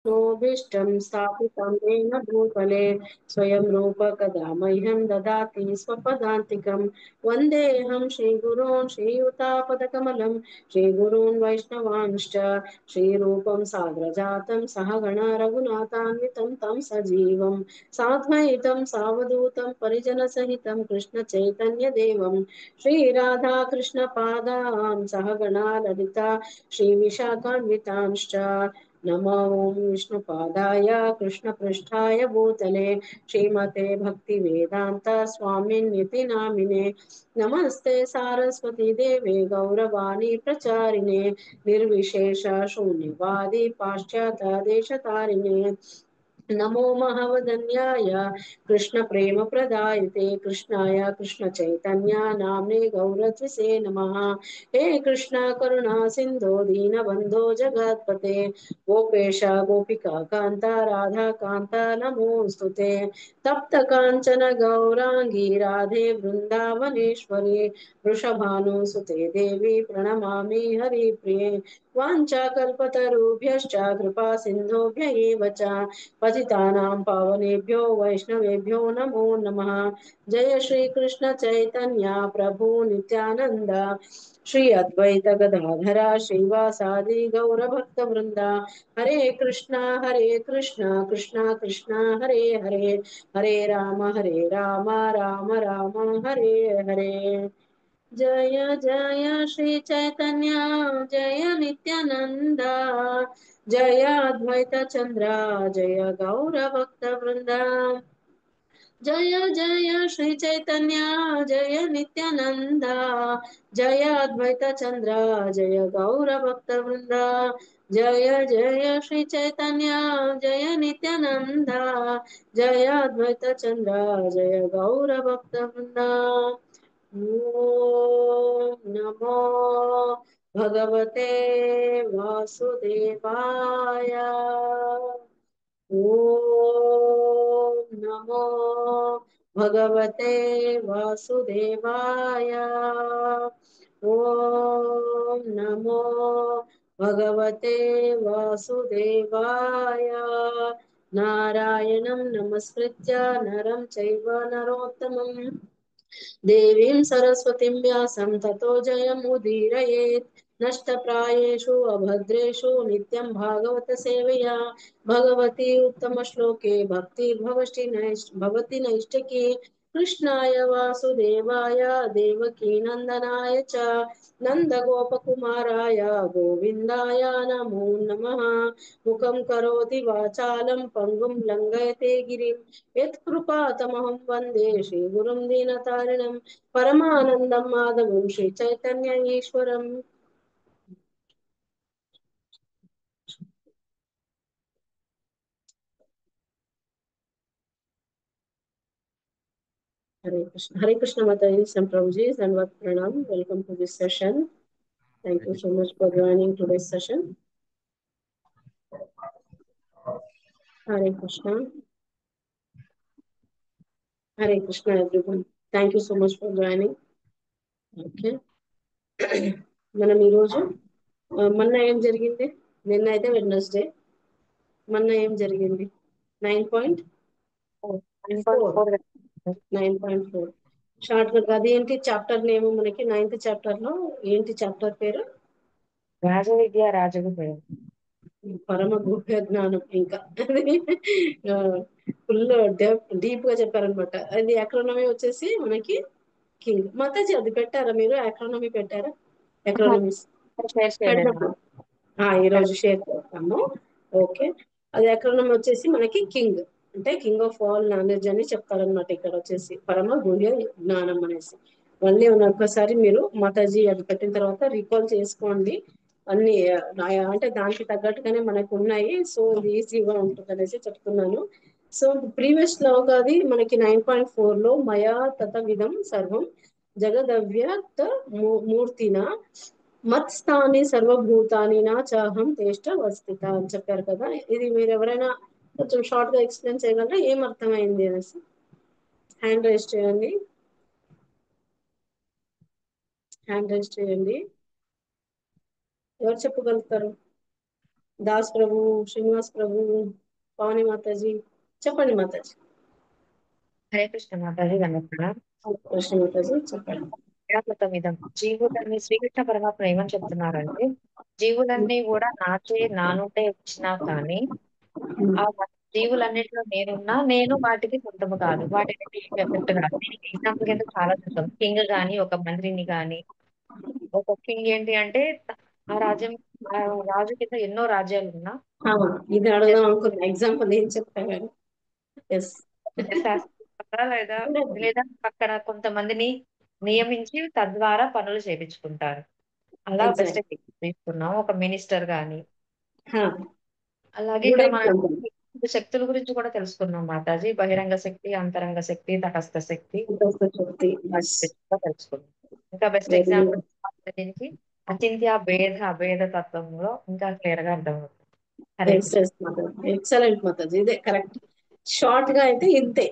नोऽभीष्टं स्थापितं येन भूतले स्वयं रूप कदा मह्यं ददाति स्वपदान्तिकं वन्देऽहं श्रीगुरून् श्रीयुतापदकमलं श्रीगुरून् वैष्णवांश्च श्रीरूपं साग्रजातं सहगण रघुनाथान्वितं तं सजीवं साद्वैतं सावधूतं परिजनसहितं कृष्णचैतन्यदेवं श्रीराधाकृष्णपादां सहगणा ललिता श्रीविशाखान्वितांश्च नमो ओं विष्णुपादाय कृष्णपृष्ठाय भूतले श्रीमते भक्तिवेदान्त स्वामिन्निति नामिने नमस्ते सारस्वती देवे गौरवाणी प्रचारिणे निर्विशेष शून्यवादी पाश्चात्य देशतारिणे नमो महावदन्याय कृष्ण प्रेम प्रदायते कृष्णाय कृष्ण चैतन्य नाम्ने गौरत्विसे नमः हे कृष्ण करुणा सिंधो दीनबंधो जगत्पते गोपेश गोपिका कांता राधा कांता नमोस्तुते तप्त कांचन गौरांगी राधे वृंदावनेश्वरी वृषभानुसुते देवी प्रणमामि हरिप्रिये वाञ्छाकल्पतरुभ्यश्च कृपा सिन्धुभ्य एव च पतितानां पावनेभ्यो वैष्णवेभ्यो नमो नमः जय श्री कृष्ण चैतन्य प्रभु नित्यानंद श्री अद्वैत गदाधरा श्रीवासादि गौर भक्त वृंदा हरे कृष्णा कृष्णा कृष्णा हरे हरे हरे राम राम राम हरे हरे जय जय श्री चैतन्य जय नित्यानंद जय अद्वैत चंद्र जय गौर भक्त वृंदा जय जय श्री चैतन्य जय नित्यानंद जय अद्वैत चंद्र जय गौर भक्त वृंदा जय जय श्री चैतन्य जय नित्यानंद जय अद्वैत चंद्र जय गौर भक्त वृंदा ॐ नमो भगवते वासुदेवाय ॐ नमो भगवते वासुदेवाय ॐ नमो भगवते वासुदेवाय नारायणं नमस्कृत्य नरं चैव नरोत्तमम् देवीं सरस्वतीं व्यासं ततो जयमुदीरयेत् नष्टप्रायेषु अभद्रेषु नित्यं भागवत सेवया भगवती उत्तमश्लोके भक्तिर्भवति नैष्टिकी कृष्णाय वासुदेवाय देवकी नन्दनाय च नन्दगोपकुमाराय गोविन्दाय नमो नमः मुखं करोति वाचालं पङ्गुं लङ्घयते गिरिं यत्कृपातमहं वन्दे श्रीगुरुं दीनतारिणं परमानन्दं माधवं Sri Chaitanya ईश्वरम् Hare Krishna Mataji, some Prabhuji, and what pranam. Welcome to this session. Thank you so much for joining today's session. Hare Krishna. Hare Krishna, everyone. Thank you so much for joining. Okay. మనం ఈరోజు మొన్న ఏం జరిగింది నిన్న అయితే Wednesday మొన్న ఏం జరిగింది 9.4 9.4 షార్ట్ కట్ అది ఏంటి చాప్టర్ నేమ్ మనకి 9th చాప్టర్ లో ఏంటి చాప్టర్ పేరు రాజవిద్య రాజగుహ్యం పరమ గుహ్య జ్ఞానం ఇంకా ఫుల్ డీప్ గా చెప్పారనమాట అది ఎకానమీ వచ్చేసి మనకి కింగ్ మాతాజీ అది పెట్టారా మీరు ఎకానమీ పెట్టారా ఎకానమీస్ షేర్ చేయలేదు. ఈ రోజు షేర్ చేస్తాము ఓకే అది ఎకానమీ వచ్చేసి మనకి కింగ్ అంటే కింగ్ ఆఫ్ ఆల్ నాలెడ్జ్ అని చెప్తారనమాట ఇక్కడ వచ్చేసి పరమ గుహ్య జ్ఞానం అనేసి మళ్ళీ ఒక్కసారి మీరు మాతాజీ అది పెట్టిన తర్వాత రీకాల్ చేసుకోండి అన్ని అంటే దానికి తగ్గట్టుగానే మనకు ఉన్నాయి సో ఈజీగా ఉంటుంది అనేసి చెప్తున్నాను సో ప్రీవియస్ లో అది మనకి 9.4 లో మయా తత విధం సర్వం జగదవ్యక్త మూర్తిన మత్స్థాని సర్వభూతాని నా చాహం తేష్ట వస్థిత అని చెప్పారు కదా ఇది మీరు ఎవరైనా కొంచెం షార్ట్ గా ఎక్స్ప్లెయిన్ చేయగలరా ఏం అర్థమైంది అనేసి హ్యాండ్ రైజ్ చేయండి హ్యాండ్ రైజ్ చేయండి ఎవరు చెప్పగలుగుతారు దాస్ ప్రభు, శ్రీనివాస్ ప్రభు, పవని మాతాజీ, చెప్పండి మాతాజీ. హరే కృష్ణ మాతాజీ నమస్కారం. కృష్ణ మాతాజీ చెప్పండి. క్రియాత్మకమిదం జీవులన్నీ శ్రీకృష్ణ పరమాత్మ ఏమని చెప్తున్నారంటే, జీవులన్నీ కూడా నాచే నా నుండే వచ్చినా కానీ ఆ జీవులన్నిటిలో నేనున్నా, నేను వాటికి సొంతము కాదు, వాటికి ఎఫెక్ట్ కాదు. దీనికి ఎగ్జాంపుల్ కింద చాలా చూద్దాం. కింగ్ గాని ఒక మంత్రిని గాని, ఒక కింగ్ ఏంటి అంటే ఆ రాజ్యం, ఆ రాజు కింద ఎన్నో రాజ్యాలు ఉన్నా ఆ, ఇది అడగదాం జస్ట్ అనుకున్నా, ఎగ్జాంపుల్ ఏం చెప్పారు. ఎస్. శాస్త్రీయంగా లేదా లేదా అక్కడ కొంతమందిని నియమించి తద్వారా పనులు చేపించుకుంటారు. అలా బెస్ట్ ఎగ్జాక్ట్. తీసుకున్నాం ఒక మినిస్టర్ గాని. అలాగే గుడ్ ఇక్కడ మనం ఎగ్జాంపుల్. శక్తుల గురించి కూడా తెలుసుకున్నాం మాతాజీ. బహిరంగ శక్తి, అంతరంగ శక్తి, తటస్థ శక్తి శక్తి. వాటి గురించి కూడా తెలుసుకున్నాం. ఇంకా బెస్ట్ వెరీ ఎగ్జాంపుల్ దీనికి అచింత్య భేద అభేద తత్వంలో ఇంకా క్లియర్ గా అర్థమవుతుంది. Hare yes Krishna. Yes Mataji, excellent Mataji, ఇదే కరెక్ట్. షార్ట్ గా అయితే ఇంతే.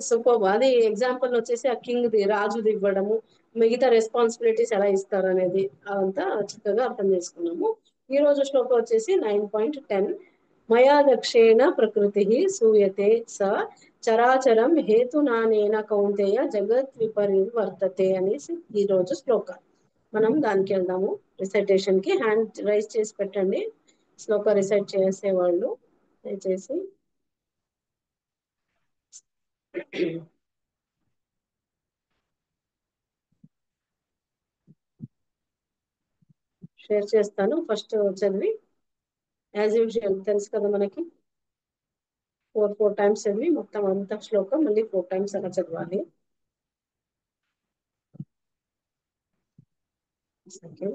సూపర్. అది ఎగ్జాంపుల్ వచ్చేసి ఆ కింగ్ ది, రాజుది ఇవ్వడము, మిగతా రెస్పాన్సిబిలిటీస్ ఎలా ఇస్తారు అనేది అదంతా చక్కగా అర్థం చేసుకున్నాము. ఈ రోజు శ్లోకం వచ్చేసి 9.10. మయా దక్షేణ ప్రకృతి సూయతే స చరాచరం హేతునానేన కౌంతేయ జగత్ విపరివర్తతే అనేసి ఈ రోజు శ్లోకం. మనం దానికి వెళ్దాము. రిసైటేషన్ కి హ్యాండ్ రైజ్ చేసి పెట్టండి, శ్లోక రిసైట్ చేసేవాళ్ళు దయచేసి. షేర్ చేస్తాను. ఫస్ట్ చదివి, యాజ్ యూజువల్ తెలుసు కదా మనకి, ఫోర్ టైమ్స్ చదివి మొత్తం అంత శ్లోకం మళ్ళీ 4 టైమ్స్ అలా చదవాలి. ఓకే.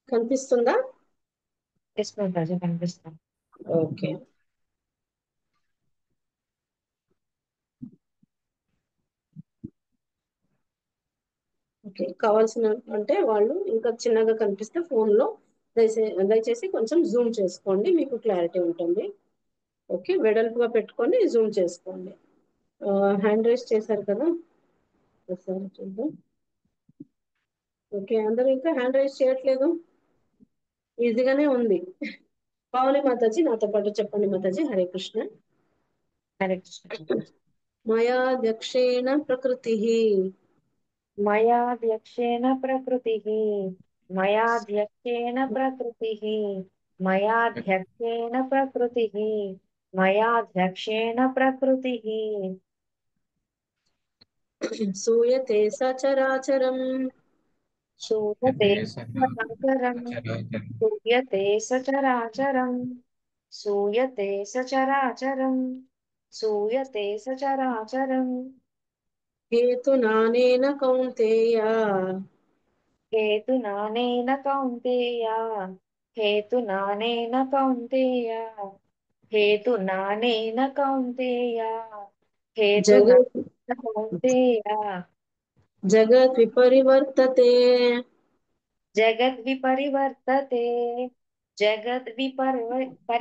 కనిపిస్తుందా? ఎస్ మాతాజీ కనిపిస్తాం. ఓకే. ఓకే, కావాల్సిన అంటే వాళ్ళు ఇంకా చిన్నగా కనిపిస్తే ఫోన్ లో దయచేసి కొంచెం జూమ్ చేసుకోండి, మీకు క్లారిటీ ఉంటుంది. ఓకే, వెడల్పుగా పెట్టుకొని జూమ్ చేసుకోండి. హ్యాండ్ రైజ్ చేశారు కదా, ఒకసారి చూద్దాం. ఓకే, అందరూ ఇంకా హ్యాండ్ రైజ్ చేయట్లేదు, ఈజీగానే ఉంది. పావని మాతాజీ నాతో పాటు చెప్పండి మాతాజీ. హరే కృష్ణ. హరే కృష్ణ మాతాజీ. మయా దక్షేణ ప్రకృతి మయాధ్యక్షేణ ప్రకృతిః మయాధ్యక్షేణ ప్రకృతిః మయాధ్యక్షేణ ప్రకృతిః మయాధ్యక్షేణ ప్రకృతిః సూయతే సచరాచరం శూయతే यते సచరాచరం सचराचरं శూయతే సచరాచరం శూయతే సచరాచరం శూయతే సచరాచరం హేతునానేన కౌంతేయ హేతునానేన కౌంతేయ హేతునానేన కౌంతేయ హేతునానేన కౌంతేయ జగత్ హేతునానేన కౌంతేయ జగత్ విపరివర్తతే జగద్విపరివర్తతే జగద్విపరివర్తతే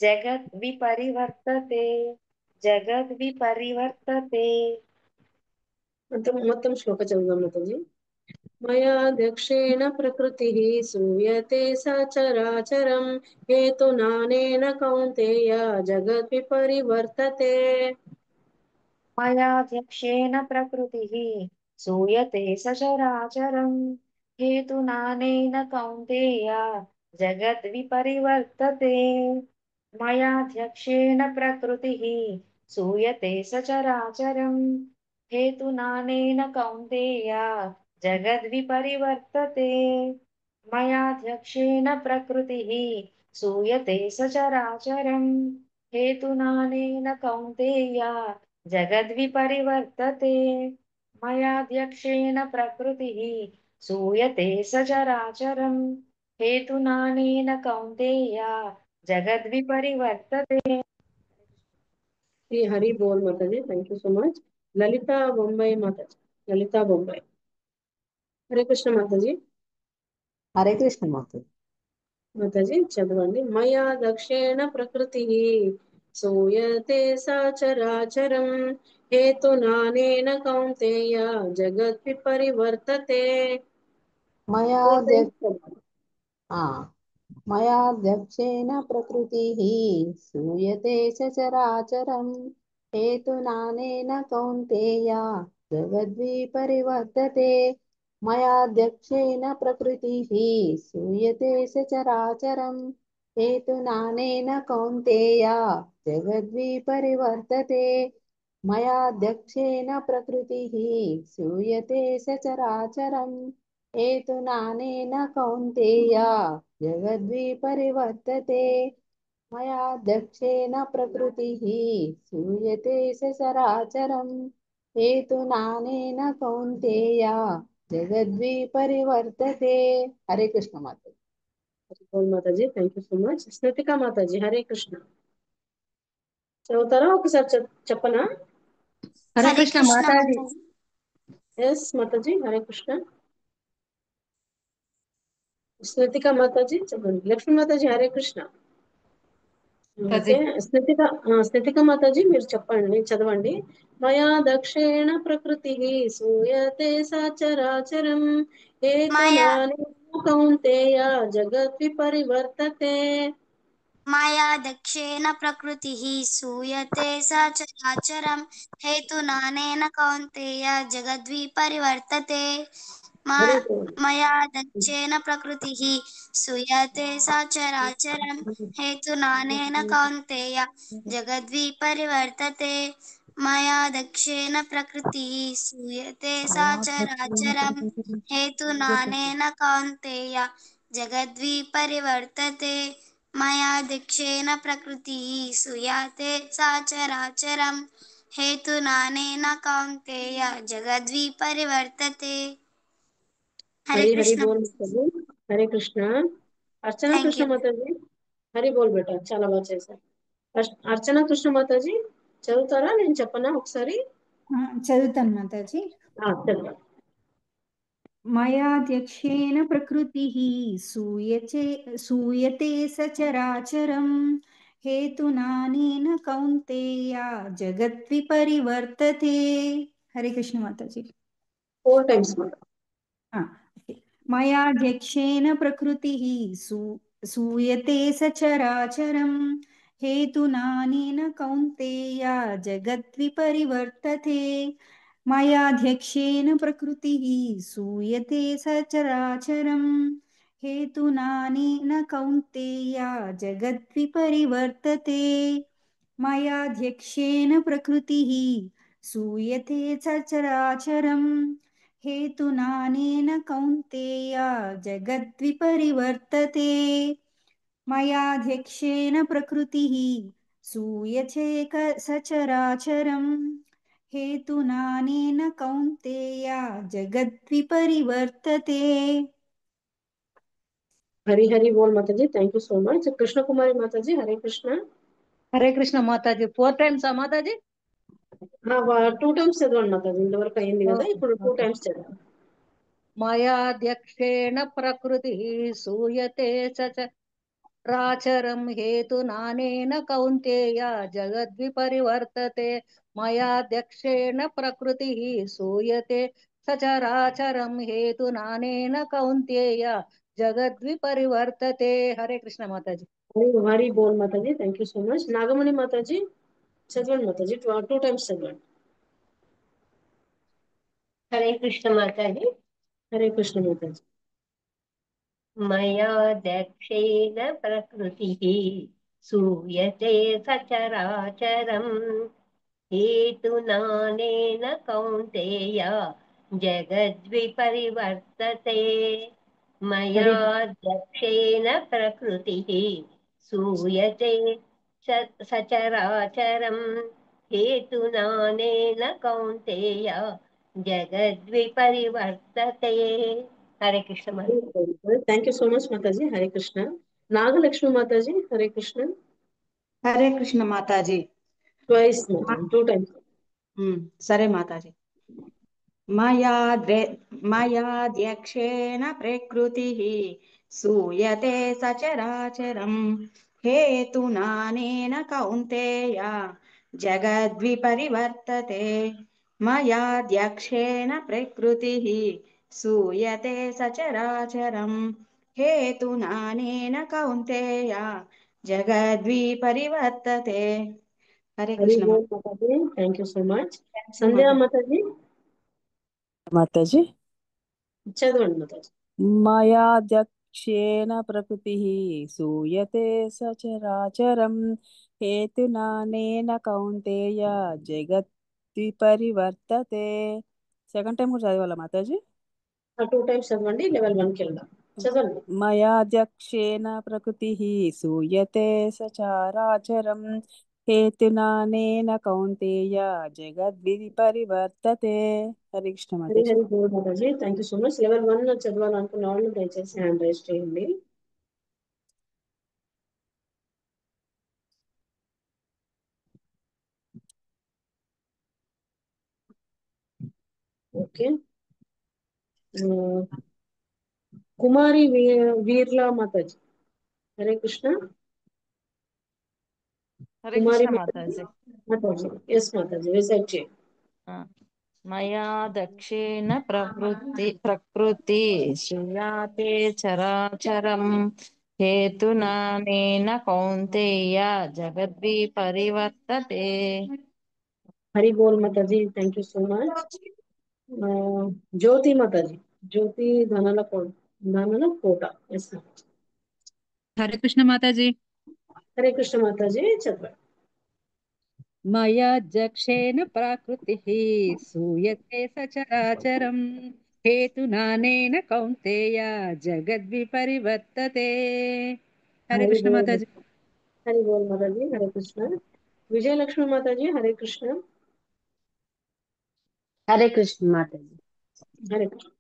జగద్విపరివర్తతే జగద్విపరివర్తతే మొత్తం మొత్తం శ్లోక చదువుదాం మాతాజీ. మయా దక్షేణ ప్రకృతి సూయతే సచరాచరం హేతునానేన కౌంతేయ జగత్ విపరివర్తతే. మయాధ్యక్షేణ ప్రకృతిः सूयते सचराचरम् हेतुनानेन कौन्तेय जगद्विपरिवर्तते मयाध्यक्षेण प्रकृतिः सूयते सचराचरम् हेतुनानेन कौन्तेय जगद्विपरिवर्तते मयाध्यक्षेण प्रकृतिः सूयते सचराचरम् हेतुनानेन कौन्तेय जगद्विपरिवर्तते मयाध्यक्षेण प्रकृतिः सूयते सचराचरम् हेतुनानेन कौन्तेय जगद्विपरिवर्तते हरि बोल माता जी, thank you so much. Lalita बॉम्बे माता जी, ललिता बॉम्बे। हरे कृष्ण माता जी। हरे कृष्ण माता। माताजी चलवानी मया दक्षेण प्रकृति सूयते साचराचरम हेतु नानेन कौन्तेय जगत् विपरिवर्तते। मया फोर टाइम्स दक्ष हाँ मयाध्यक्षेण प्रकृतिः सूयते सचराचरम् हेतुनानेन कौन्तेय जगद्विपरिवर्तते। मयाध्यक्षेण प्रकृतिः सूयते सचराचरम् हेतुनानेन कौन्तेय जगद्विपरिवर्तते। मयाध्यक्षेण प्रकृतिः सूयते सचराचरम् हेतुनानेन कौन्तेय जगद्विपरिवर्तते। मया दक्षेण प्रकृतिः सूयते सचराचरम् हेतुनानेन कौन्तेय जगद्विपरिवर्तते। हरे कृष्ण माता। बोल माता जी, थैंक यू सो मच। स्मृतिका माता जी, हरे कृष्ण। చదువుతారా ఒకసారి చెప్పనా? हरे हरे कृष्ण कृष्ण माता जी। माता जी। ఎస్ మాతాజీ, హరే కృష్ణ। స్మృతిక మాతాజీ చెప్పండి। లక్ష్మీ మాతాజీ, హరే కృష్ణ। जी ఓకే, స్థితిక మాతాజీ మీరు చెప్పండి, చదవండి। మయా దక్షేణ ప్రకృతి సూయతే సచరాచరం माया హేతునాని కౌంతేయ జగద్వి పరివర్తతే। माया दक्षेण प्रकृतिः सूयते सचराचरम् हेतुनानेन कौन्तेय जगद्विपरिवर्तते। హరి मा- मया दक्षेण प्रकृतिः सूयते सचराचरम् हेतुनानेन कौन्तेय जगद्विपरिवर्तते। मया दक्षेण प्रकृतिः सूयते सचराचरम् हेतुनानेन कौन्तेय जगद्विपरिवर्तते। मया दक्षेण प्रकृतिः सूयते सचराचरम् हेतुनानेन कौन्तेय जगद्विपरिवर्तते। हरे हरी हरी कृष्ण। बोल माताजी, हरे कृष्ण। अर्चना थैंक कृष्ण यू। మాతాజీ, హరి బోల్ బేటా, చాలా బాగా చేశారు। అర్చన కృష్ణ మాతాజీ చదువుతారా, నేను చెప్పనా ఒకసారి? చదువుతాను మాతాజీ। చదవండి। మయాధ్యక్షేణ ప్రకృతిః सूयते సచరాచరం हेतुनानेन కౌంతేయ జగద్విపరివర్తతే। హరే కృష్ణ మాతాజీ। 4 టైమ్స్ మాట। मयाध्यक्षेण प्रकृतिः सूयते सचराचरम् हेतुनानेन कौन्तेय जगद्विपरिवर्तते। मयाध्यक्षेण प्रकृतिः सूयते सचराचरम् हेतुनानेन कौन्तेय जगद्विपरिवर्तते। मयाध्यक्षेण प्रकृतिः सूयते सचराचरम् हेतुनानेन कौन्तेय जगद्विपरिवर्तते। मयाध्यक्षेण प्रकृतिः सूयते सचराचरम् हेतुनानेन कौन्तेय जगद्विपरिवर्तते। हरी हरी बोल माताजी, thank you so much. Krishna Kumari माताजी, हरे कृष्ण। हरे कृष्ण माता जी। 4 टाइम्स माता जी। 2 టైమ్స్ చదవండి మాతాజీ, ఇంతవరకు అయింది కదా, ओके ఇప్పుడు 2 ओके। టైమ్స్ చదవండి। मयाध्यक्षेण प्रकृतिः सूयते सचराचरम् हेतुनानेन कौन्तेय जगद्विपरिवर्तते। मयाध्यक्षेण प्रकृतिः सूयते सचराचरम् हेतुनानेन कौन्तेय जगद्विपरिवर्तते। हरे कृष्ण माता जी। हरी बोल माताजी, thank you so much. Nagamani Mataji చదవండి మాతాజీ, 2 టైమ్స్ చదవండి। हरे कृष्ण माता जी। హరే కృష్ణ మాతాజీ। मया दक्षेण प्रकृतिः सूयते सचराचरम् हेतुनानेन कौन्तेय जगद्विपरिवर्तते। मया హరి दक्षेण प्रकृतिः सूयते सचराचरम् हेतुनानेन कौन्तेय जगद्विपरिवर्तते। हरे कृष्ण माता। థ్యాంక్ యూ సో మచ్ మాతాజీ, హరే కృష్ణ। నాగలక్ష్మి మాతాజీ, హరే కృష్ణ। हरे कृष्ण माता जी। Twice Mataji, 2 times. సరే మాతాజీ. మయాధ్యక్షేణ ప్రకృతిః सूयते सचराचरं हेतुनानेन कौन्तेय जगद्विपरिवर्तते मयाध्यक्षेण प्रकृतिः सूयते सचराचरं हेतुनानेन कौन्तेय जगद्विपरिवर्तते. हरे హరి कृष्ण బోల్ Mataji, thank you so much. माता సంధ్యా మాతాజీ మాతాజీ చదవండి మాతాజీ. మయాధ్యక్షేణ ప్రకృతిః सूयते సచరాచరం హేతునానేన కౌంతేయ జగద్విపరివర్తతే. సెకండ్ టైం కూడా చదవాలా మాతాజీ? 2 times చదవండి, లెవెల్ 1కి వెళ్దాం. చదవండి. మయాధ్యక్షేణ ప్రకృతిః सूयते సచరాచరం హేతునానేన కౌంతేయ జగద్విపరివర్తతే. హరే కృష్ణ హరి మాతాజీ. హరి బోల్ Mataji, thank you so much. Level 1 చదవాలనుకున్న వాళ్ళు దయచేసి హ్యాండ్ రైజ్ చేయండి. ఓకే. కుమారి వీర్లా మాతాజీ, హరే కృష్ణ. హరే కుమారి కృష్ణ మాతాజీ. మాతాజీ, ఎస్ మాతాజీ, రిసైట్ చేయండి. మయా దక్షిణ ప్రకృతి శ్రీయాతే చరాచరం హేతునానేన కౌంతేయ జగద్వి పరివర్తతే. హరి బోల్ Mataji, thank you so much. Jyoti మాతాజీ, జ్యోతి ధనల కోట, ఎస్ మాతాజీ. హరే కృష్ణ మాతాజీ. హరే కృష్ణ మాతాజీ, చెప్పండి. మయాధ్యక్షేణ ప్రకృతిః सूयते సచరాచరం హేతునానేన కౌంతేయ జగద్విపరివర్తతే. హరే కృష్ణ మాతాజీ. హరి బోల్ మాతాజీ, హరే కృష్ణ. విజయలక్ష్మి మాతాజీ, హరే కృష్ణ. हरे कृष्ण माताजी. హరే కృష్ణ.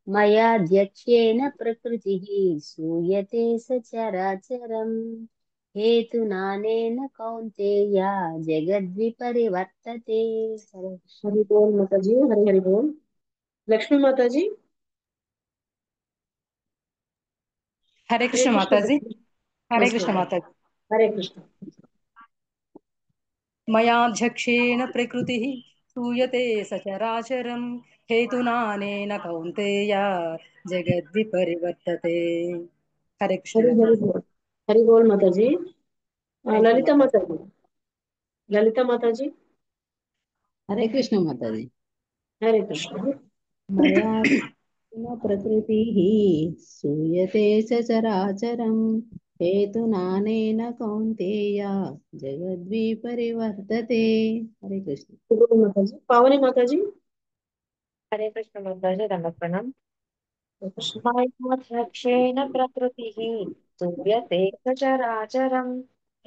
मयाध्यक्षेण प्रकृतिः सूयते सचराचरं हेतुनानेन कौन्तेय जगद्विपरिवर्तते. हरे कृष्ण. हरि बोल माताजी, हरि हरि बोल. लक्ष्मी माताजी, హరే కృష్ణ మాతాజీ. Hare Yes, Krishna Mataji. మాతాజీ. हरे कृष्ण. మయాధ్యక్షేణ ప్రకృతిః सूयते సచరాచరం హేతునానేన కౌంతేయ జగద్విపరివర్తతే. హరే కృష్ణ हरि हरि మాతాజీ. बोल. हरि बोल माताजी. Thank you, Lalita Mataji. माताजी, ललिता माताजी, हरे कृष्ण माताजी. हरे कृष्ण. मया प्रकृतिः सूयते सचराचरं हेतुनानेन कौन्तेय जगद्विपरिवर्तते. हरे कृष्ण. बोल माताजी. पावनी माताजी, హరే కృష్ణ మాతాజీ, దండప్రణం. हरे कृष्ण. మయాధ్యక్షేణ ప్రకృతిః सूयते సచరాచరం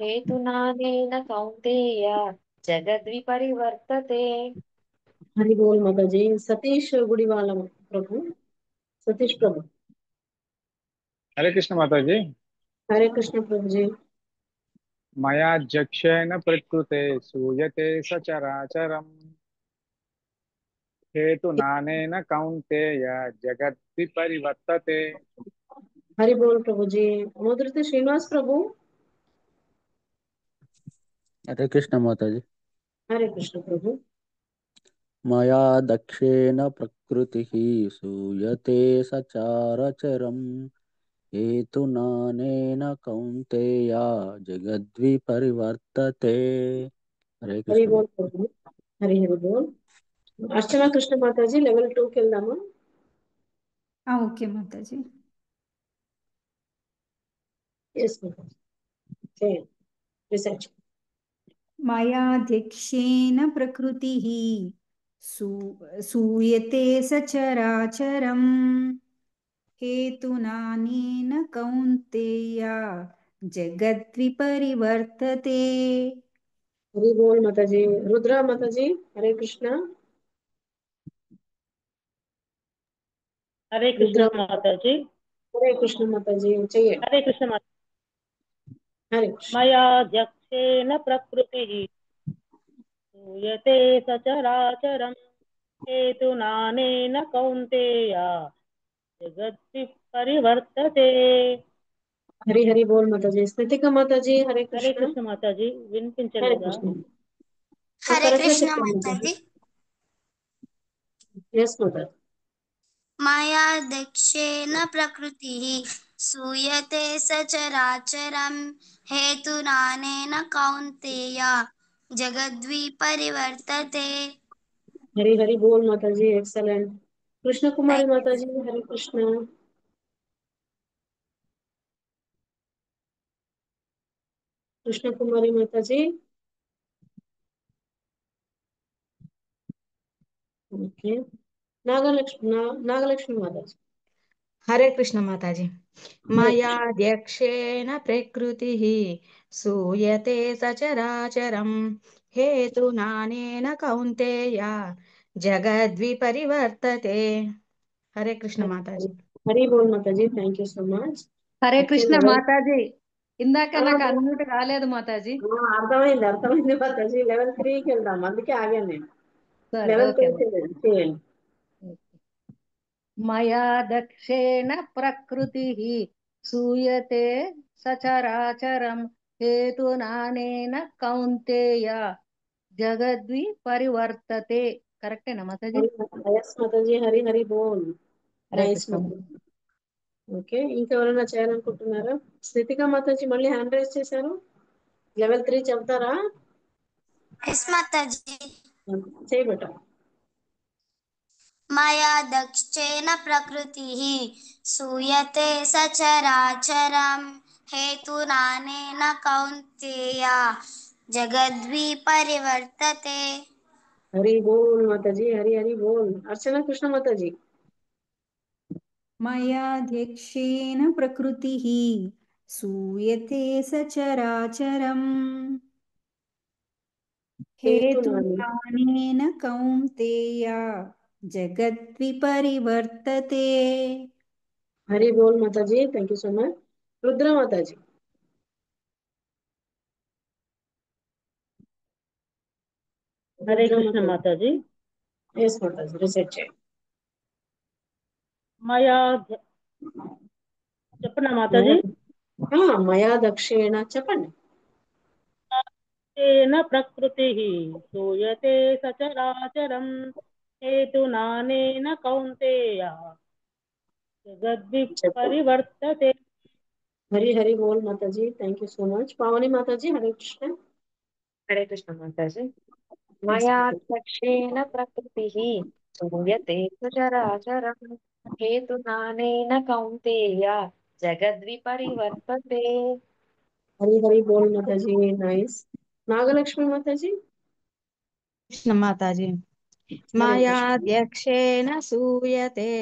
హేతునానేన కౌంతేయ జగద్విపరివర్తతే. हरि बोल माताजी. सतीश गुड़ीवाला प्रभु, सतीश प्रभु, हरे कृष्ण माताजी. हरे कृष्ण प्रभु जी. मयाध्यक्षेण प्रकृते सूयते सचराचरम् हेतुनानेन कौन्तेय जगद्विपरिवर्तते. हरि बोल प्रभु जी. मुद्रित श्रीनिवास प्रभु, हरे कृष्ण माताजी. हरे कृष्ण प्रभु. मया दक्षेण प्रकृतिः सूयते सचारचरम् हेतुनानेन कौन्तेय जगद्विपरिवर्तते. हरे हरि कृष्ण बोल प्रभु, हरि हरि बोल. अर्चना कृष्ण माताजी, लेवल 2 కి వెళ్దామా? ఓకే మాతాజీ. ఎస్ మాతాజీ, చేయండి రీసెర్చ్. మయాధ్యక్షేణ ప్రకృతిః सूयते सचराचरं हेतुनानेन कौन्तेय जगद्विपरिवर्तते. हरि बोल माताजी. रुद्रा माताजी, हरे कृष्ण. हरे कृष्ण रुद्रा माताजी. हरे कृष्ण माताजी, चाहिए. हरे कृष्ण माता. हरे कृष्ण. मया दक्षेण प्रकृतिः श्रूयते सचराचरं हेतुनानेन कौन्तेय जगद्विपरिवर्तते। హరి హరి బోల్ మాతాజీ. స్థితిక మాతాజీ హరే హరే కృష్ణ. కృష్ణ మాతాజీ, హరే వినిపించలేదా? కృష్ణ. హరే కరెక్ట్ గా కృష్ణ చెప్పండి మాతాజీ. ఎస్ మాతాజీ. మయా దక్షేణ ప్రకృతి సూయతే సచరాచరం హేతునానేన కౌంతేయ జగద్విపరివర్తతే. హరి హరి బోల్ మాతాజీ. Excellent. Krishna Kumari thank you. మాతాజీ హరే కృష్ణ. కృష్ణ కుమారి మాతాజీ. ఓకే. నాగలక్ష్మి మాతాజీ. హరే కృష్ణ మాతాజీ. మయాధ్యక్షేణ ప్రకృతి సూయతే సచరాచరం హేతునానేన కౌంతేయ జగద్విపరివర్తతే. హరే కృష్ణ మాతాజీ. హరి బోల్ Mataji. Thank you so much. Hare okay Krishna level Mataji. ఇందాక నాకు అన్మ్యూట్ రాలేదు మాతాజీ. అర్థమైంది మాతాజీ. లెవెల్ 3కి వెళ్దాం, అందుకే ఆగాను నేను. సరే, లెవెల్ ఓకే 3 చేయండి. మయా దక్షేణ ప్రకృతి సూయతే సచరాచరం హేతునానేన కౌంతేయ జగద్వి పరివర్తతే. కరెక్టేనా మాతాజీ? ఎస్ మాతాజీ. హరి హరి బోల్. హరే నైస్ కృష్ణ. మాతాజీ. ఓకే, ఇంకెవరైనా చేయాలనుకుంటున్నారా? స్థితిక మాతాజీ మళ్ళీ హ్యాండ్ రైజ్ చేశారు. లెవెల్ 3 చెప్తారా? ఎస్ మాతాజీ. చేయబట్ట. మయా దక్షేణ ప్రకృతి సూయతే సచరాచరం హేతునానేన కౌంతేయ జగద్విపరివర్తతే. హరి బోల్ మాతాజీ. హరి హరి బోల్. అర్చన కృష్ణ మాతాజీ. మయాధ్యక్షేణ ప్రకృతిః सूयते सचराचरम् हेतुनानेन कौन्तेय जगद्विपरिवर्तते. హరి బోల్ Mataji. Thank you so much. Rudra మాతాజీ. హరే రుద్ర కృష్ణ మాతాజీ. ఎస్ మాతాజీ. రిసెట్ చేయండి. మయా చెప్పనా మాతాజీ? మయా దక్షేణ చెప్పండి. తేన ప్రకృతి సూయతే సచరాచరం హేతునానేన కౌంతేయ జగద్విపరివర్తతే. హరి హరి బోల్ Mataji. Thank you so much. Pavani Mataji. Hare Krishna. Hare Krishna మాతాజీ. మయాధ్యక్షేణ ప్రకృతి సూయతే సచరాచరం హేతునానేన కౌంతేయ జగద్విపరివర్తతే. హరి హరి బోల్ మాతాజీ. నైస్. నాగలక్ష్మి మాతాజీ. కృష్ణ మాతాజీ. హరే కృష్ణ. మయాధ్యక్షేణ సూయతే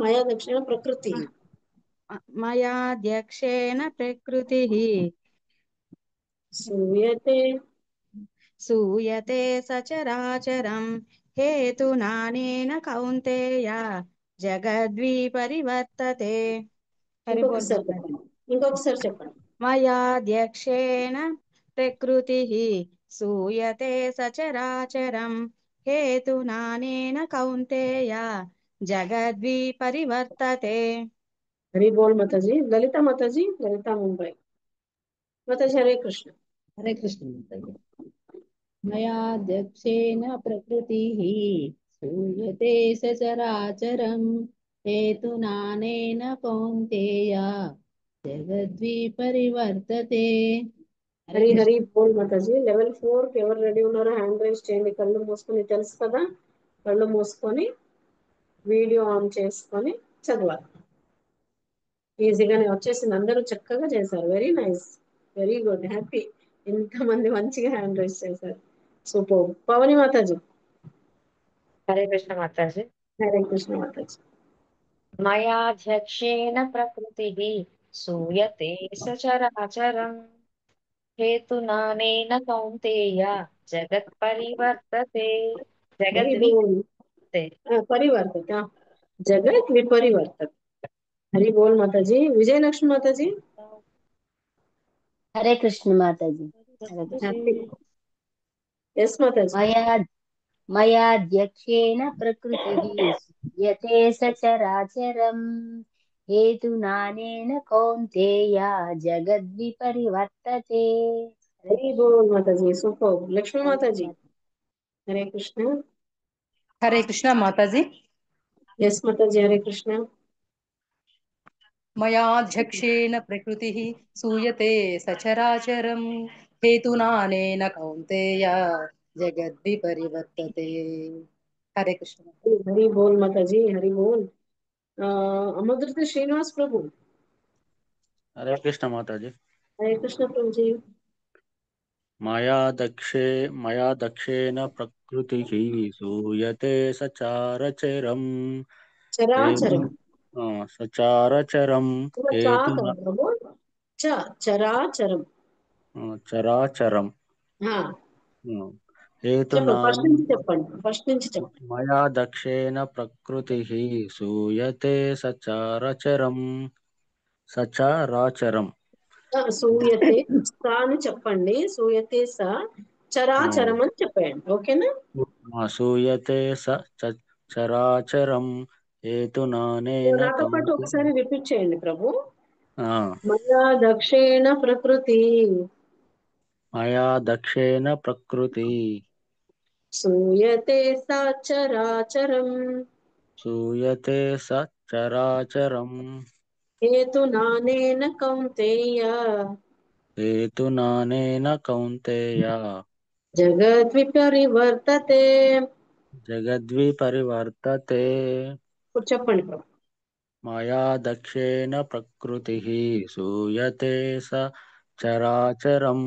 మయా దక్షిణ ప్రకృతి. మయాధ్యక్షేణ ప్రకృతి సూయతే सूयते सचराचरं हेतुनानेन कौन्तेय जगद्विपरिवर्तते. हरि बोल ఇంకొకసారి माता చెప్పండి. ఇంకొకసారి చెప్పండి. मयाध्यक्षेण प्रकृतिः सूयते सचराचरं हेतुनानेन कौन्तेय जगद्विपरिवर्तते. హరి బోల్ మాతాజీ. లలిత మాతాజీ. లలిత ముంబై మాతాజీ. హరే కృష్ణ. హరే కృష్ణ మాతాజీ. మయాధ్యక్షేణ ప్రకృతి సూయతే సచరాచరం హేతునానేన కౌంతేయ జగద్విపరివర్తతే. హరి హరి బోల్ మాతాజీ. లెవెల్ 4 కి ఎవరు రెడీ ఉన్నారో హ్యాండ్ రైజ్ చేయండి. కళ్ళు మూసుకొని, తెలుసు కదా, కళ్ళు మూసుకొని వీడియో ఆన్ చేసుకొని చదవాలి. ఈజీగానే వచ్చేసింది. అందరూ చక్కగా చేశారు. Very nice, very good, happy. ఇంతమంది మంచిగా హ్యాండ్ రైజ్ చేశారు. సూపర్. పవని మాతాజీ. హరే కృష్ణ మాతాజీ. హరే కృష్ణ మాతాజీ. మయాధ్యక్షేణ ప్రకృతి సూయతే సచరాచరం హేతునానేన కౌంతేయ జగత్పరివర్తతే. పరివర్తత. జగత్ విపరివర్తత. హరి బోల్ మాతాజీ. విజయలక్ష్మి మాతాజీ. హరే కృష్ణ మాతాజీ. హరే కృష్ణ. హ్యాపీ. ఎస్ మాతాజీ. మయా మయాధ్యక్షేణ ప్రకృతిः सूयते सचराचरम् हेतुनानेन कौन्तेय जगद्विपरिवर्तते హరి బోల్ మాతాజీ, సూపర్. లక్ష్మీ మాతాజీ, హరే కృష్ణ. హరే కృష్ణ మాతాజీ. ఎస్ మాతాజీ, హరే కృష్ణ. మయాధ్యక్షేణ ప్రకృతి సూయతే సచరాచరం హేతునానేన కౌంతేయ జగద్విపరివర్తతే. హరే కృష్ణ. హరి బోల్ మాతాజీ, హరి బోల్. అమృత శ్రీనివాస్ ప్రభు, హరే కృష్ణ మాతాజీ. హరే కృష్ణ ప్రభుజీ. మయా దక్షేణ ప్రకృతి సూయతే సచారచరం చరాచరం. సచారచరం హేతున ప్రభు, చరాచరం. చరాచరం చెప్పండి, ఫస్ట్ నుంచి చెప్పండి, ఫస్ట్ నుంచి చెప్పండి. మయా దక్షేణ ప్రకృతి సూయతే సచారచరం సచారాచరం. సూయతే సా అని చెప్పండి, సూయతే స చరాచరం అని చెప్పండి, ఓకేనా? సూయతే చరాచరం హేతునానేన నాతో పాటు ఒకసారి రిపీట్ చేయండి ప్రభు. ఆ, మయా దక్షేణ ప్రకృతి మయా దక్షేణ ప్రకృతి సూయతే స చరాచరం సూయతే సచరాచరం హేతునానేన కౌంతేయ హేతునానేన కౌంతేయ జగద్విపరివర్తతే. జగద్విపరివర్తతే. ఇప్పుడు చెప్పండి ప్రభు. మయా దక్షేణ ప్రకృతి సూయతే చరాచరం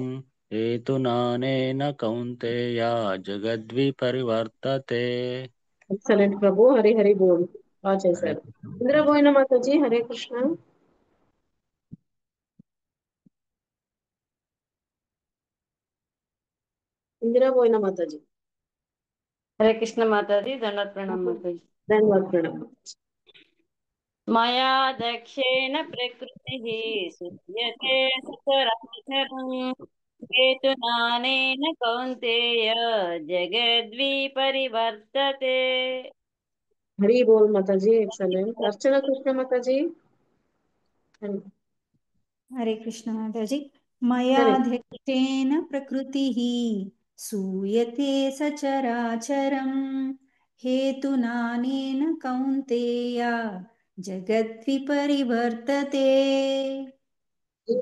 హేతునానేన కౌంతేయ జగద్విపరివర్తతే. ఎక్సలెంట్ ప్రభు, హరి హరి బోల్, బాగా హరే చేశారు. కృష్ణ. ఇంద్రబోయిన మాతాజీ, హరే కృష్ణ. ఇందిరాబోయిన మాతాజీ, హరే కృష్ణ మాతాజీ. దండవత్ ప్రణామం మాతాజీ. ధన్యవాద మేడం. మయా దక్షేణ ప్రకృతి సూయతే సచరాచరం హేతునానేన కౌంతేయ జగద్విపరివర్తతే. హరి బోల్ మాతాజీ, ఎక్సలెంట్. అర్చన కృష్ణ మాతాజీ, हरे कृष्ण माताजी. हरे मयाध्यक्षेण प्रकृतिः सूयते सचराचरं हेतुनानेन कौन्तेय जगद्विपरिवर्तते.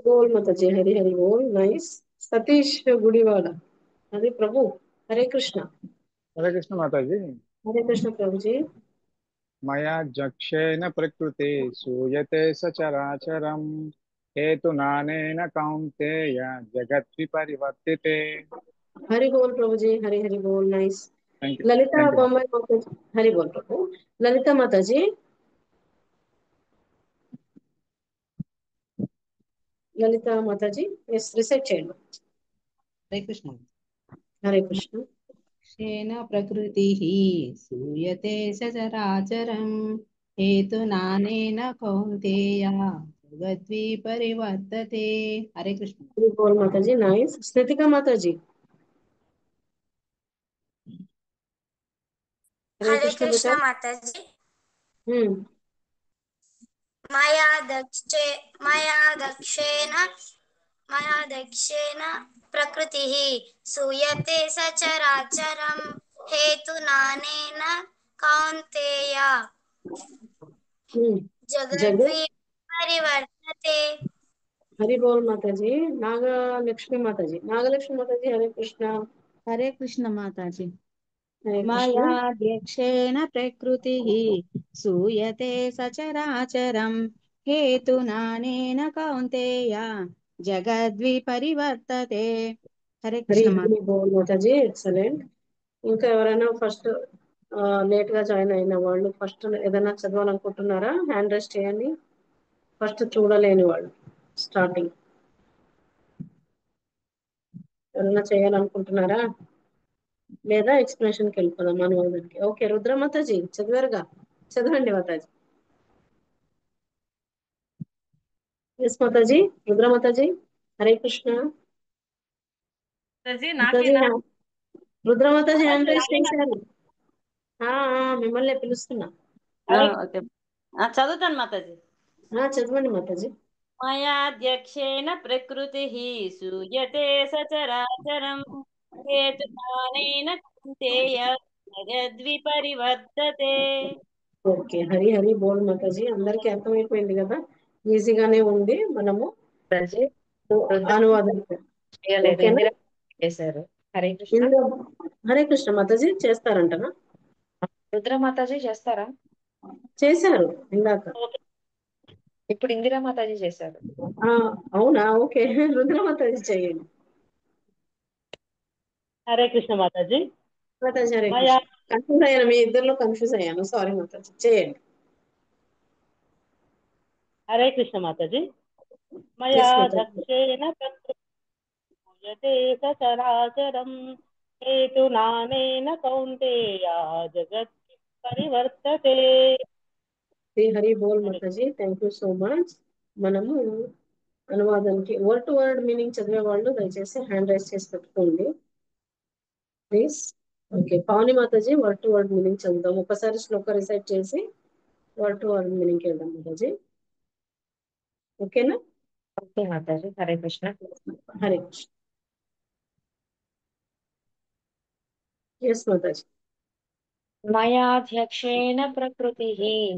బోల్ మాతాజీ, హరి హరి బోల్, నైస్. సతీష్ గుడివాడ, హరి ప్రభు, హరే కృష్ణ. హరే కృష్ణ మాతాజీ. హరే కృష్ణ ప్రభుజీ. మయా జక్షేణ ప్రకృతి సూయతే సచరాచరం హేతునానేన కౌంతేయ జగద్విపరివర్తితే. హరి బోల్ ప్రభుజీ, హరి హరి బోల్, nice. Thank you. Lalita thank you Bommai మాతాజీ, హరి బోల్ ప్రభు. లలిత మాతాజీ, లలిత మాతాజీ, ఎస్, రిసెట్ చేయండి. హరే కృష్ణ. హరే కృష్ణ. क्षेन प्रकृतिः सूयते सचराचरं हेतुनानेन कौन्तेय जगद्विपरिवर्तते. हरे कृष्ण. హరి బోల్ మాతాజీ, నైస్. స్థితిక మాతాజీ, హరే హరే కృష్ణ కృష్ణ బేటా. మాతాజీ. హ్మ్. మయా దక్షేణ ప్రకృతి సూయతే సచరాచరం హేతునానేన కౌంతేయ హ్మ్. జగత్ జగద్విపరివర్తతే. హరి బోల్ మాతాజీ. నాగలక్ష్మి మాతాజీ, నాగలక్ష్మి మాతాజీ, హరే కృష్ణ. హరే కృష్ణ మాతాజీ. హరే కృష్ణ. మయాధ్యక్షేణ ప్రకృతిः सूयते సచరాచరం హేతునానేన కౌంతేయ జగద్విపరివర్తతే. హరే హరి కృష్ణ హరి బోల్ మాతాజీ, ఎక్సలెంట్. ఇంకా ఎవరైనా ఫస్ట్ లేట్ గా జాయిన్ అయిన వాళ్ళు ఫస్ట్ ఏదైనా చదవాలనుకుంటున్నారా? హ్యాండ్ రైస్ చేయండి. ఫస్ట్ చూడలేని వాళ్ళు స్టార్టింగ్ ఎవరైనా చేయాలనుకుంటున్నారా? లేదా ఎక్స్ప్లెనేషన్కి వెళ్ళిపోదాం అనువాదానికి. ఓకే, రుద్ర మాతాజీ చదివారుగా, చదవండి మాతాజీ. ఎస్ మాతాజీ, రుద్ర మాతాజీ, హరే కృష్ణ. మాతాజీ మాతాజీ, నాకేనా? రుద్రమాతాజీ హ్యాండ్ రైజ్ చేశారు. మిమ్మల్ని పిలుస్తున్నా. ఓకే చదువుతాను మాతాజీ. చదవండి మాతాజీ. మయాధ్యక్షేణ ప్రకృతి సూయతే సచరాచరం హేతుమానేన కౌంతేయ జగద్విపరివర్తతే. ఓకే, హరి హరి బోల్ మాతాజీ. అందరికి అర్థమైపోయింది కదా, ఈజీగానే ఉంది. మనము అనువాదం ఇందిరా చేశారు. హరే కృష్ణ. హరే కృష్ణ మాతాజీ చేస్తారంటనా? రుద్రమాతాజీ చేస్తారా? చేశారు ఇందాక. ఇప్పుడు ఇందిరా మాతాజీ చేశారు. అవునా? ఓకే, రుద్రమాతాజీ చేయండి. హరే కృష్ణ మాతాజీ. మాతాజీ హరే కృష్ణ. కన్ఫ్యూజ్ అయ్యాను, మీ ఇద్దరిలో కన్ఫ్యూజ్ అయ్యాను, సారీ మాతాజీ. చేయండి. హరే కృష్ణ మాతాజీ. మయా దక్షేణ ప్రకృతి సచరాచరం హేతునానేన కౌంతేయ జగత్ పరివర్తతే. హరి బోల్ Mataji, thank you so much. మనము అనువాదానికి వర్డ్ టు వర్డ్ మీనింగ్ చదివే వాళ్ళు దయచేసి హ్యాండ్ రైజ్ చేసి పెట్టుకోండి ప్లీజ్. ఓకే, పావని మాతాజీ వర్డ్ టు వర్డ్ మీనింగ్ చదువుదాం. ఒకసారి శ్లోక రిసైట్ చేసి వర్డ్ టు వర్డ్ మీనింగ్ వెళ్దాం మాతాజీ. ఓకేనా? ఓకే మాతాజీ. హరే కృష్ణ. హరే కృష్ణ. ఎస్ మాతాజీ. మయాధ్యక్షేణ ప్రకృతి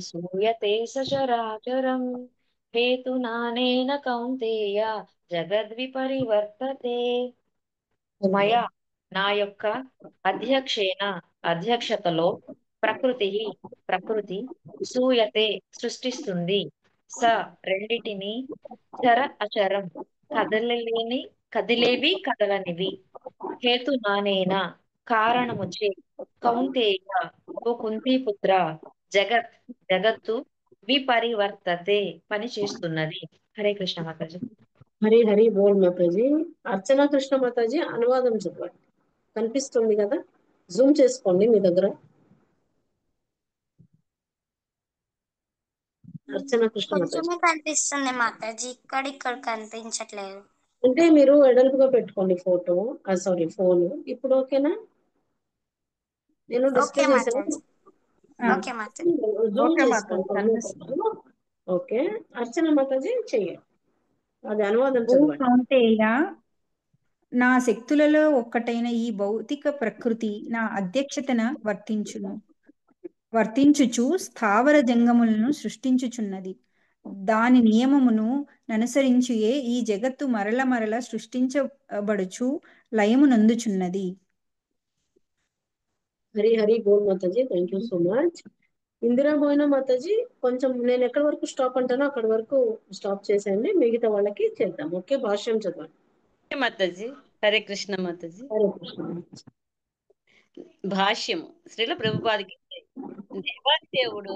సూయతే సచరాచరం హేతునానేన కౌంతేయ జగద్విపరివర్తతే. మయా నా యొక్క అధ్యక్షతలో ప్రకృతి సూయతే సృష్టిస్తుంది, స రెండిటిని, చర అచరం కదిలేవి కదలనివి, హేతునానేన కారణముచే, కౌంతేయ ఓ కుంతీపుత్ర, జగత్తు విపరివర్తతే పని చేస్తున్నది. హరే కృష్ణ మాతాజీ. హరి హరి బోల్ మాతాజీ. అర్చనా కృష్ణ మాతాజీ అనువాదం చదవండి. కనిపిస్తుంది కదా, జూమ్ చేసుకోండి మీ దగ్గర. అర్చనా కృష్ణ మాతాజీ. కొంచెమే కనిపిస్తుంది మాతాజీ, ఇక్కడ కనిపించట్లేదు. అంటే మీరు వెడల్పుగా పెట్టుకోండి ఫోటో, సారీ ఫోన్. ఇప్పుడు ఓకేనా? నేను డిస్ప్లే చేశాను. జూమ్ చేసుకోండి. ఓకే, అర్చన మాతాజీ చెయ్యండి. అది అనువాదం చదవండి. కౌంతేయ, నా శక్తులలో ఒక్కటైన ఈ భౌతిక ప్రకృతి నా అధ్యక్షతన వర్తించుచు స్థావర జంగములను సృష్టించుచున్నది. దాని నియమమును ననుసరించియే ఈ జగత్తు మరల సృష్టించబడుచు లయము నందుచున్నది. హరి హరి బోల్ Mataji, thank you so much. Indira Boina మాతాజీ, కొంచెం నేను ఎక్కడి వరకు స్టాప్ అంటానో అక్కడి వరకు స్టాప్ చేసేయండి, మిగతా వాళ్ళకి చేద్దాం. ఓకే, భాష్యం చదవండి మాతాజీ. హరే కృష్ణ మాతాజీ. హరే కృష్ణ. భాష్యము శ్రీల ప్రభుపాదికి. దేవాది దేవుడు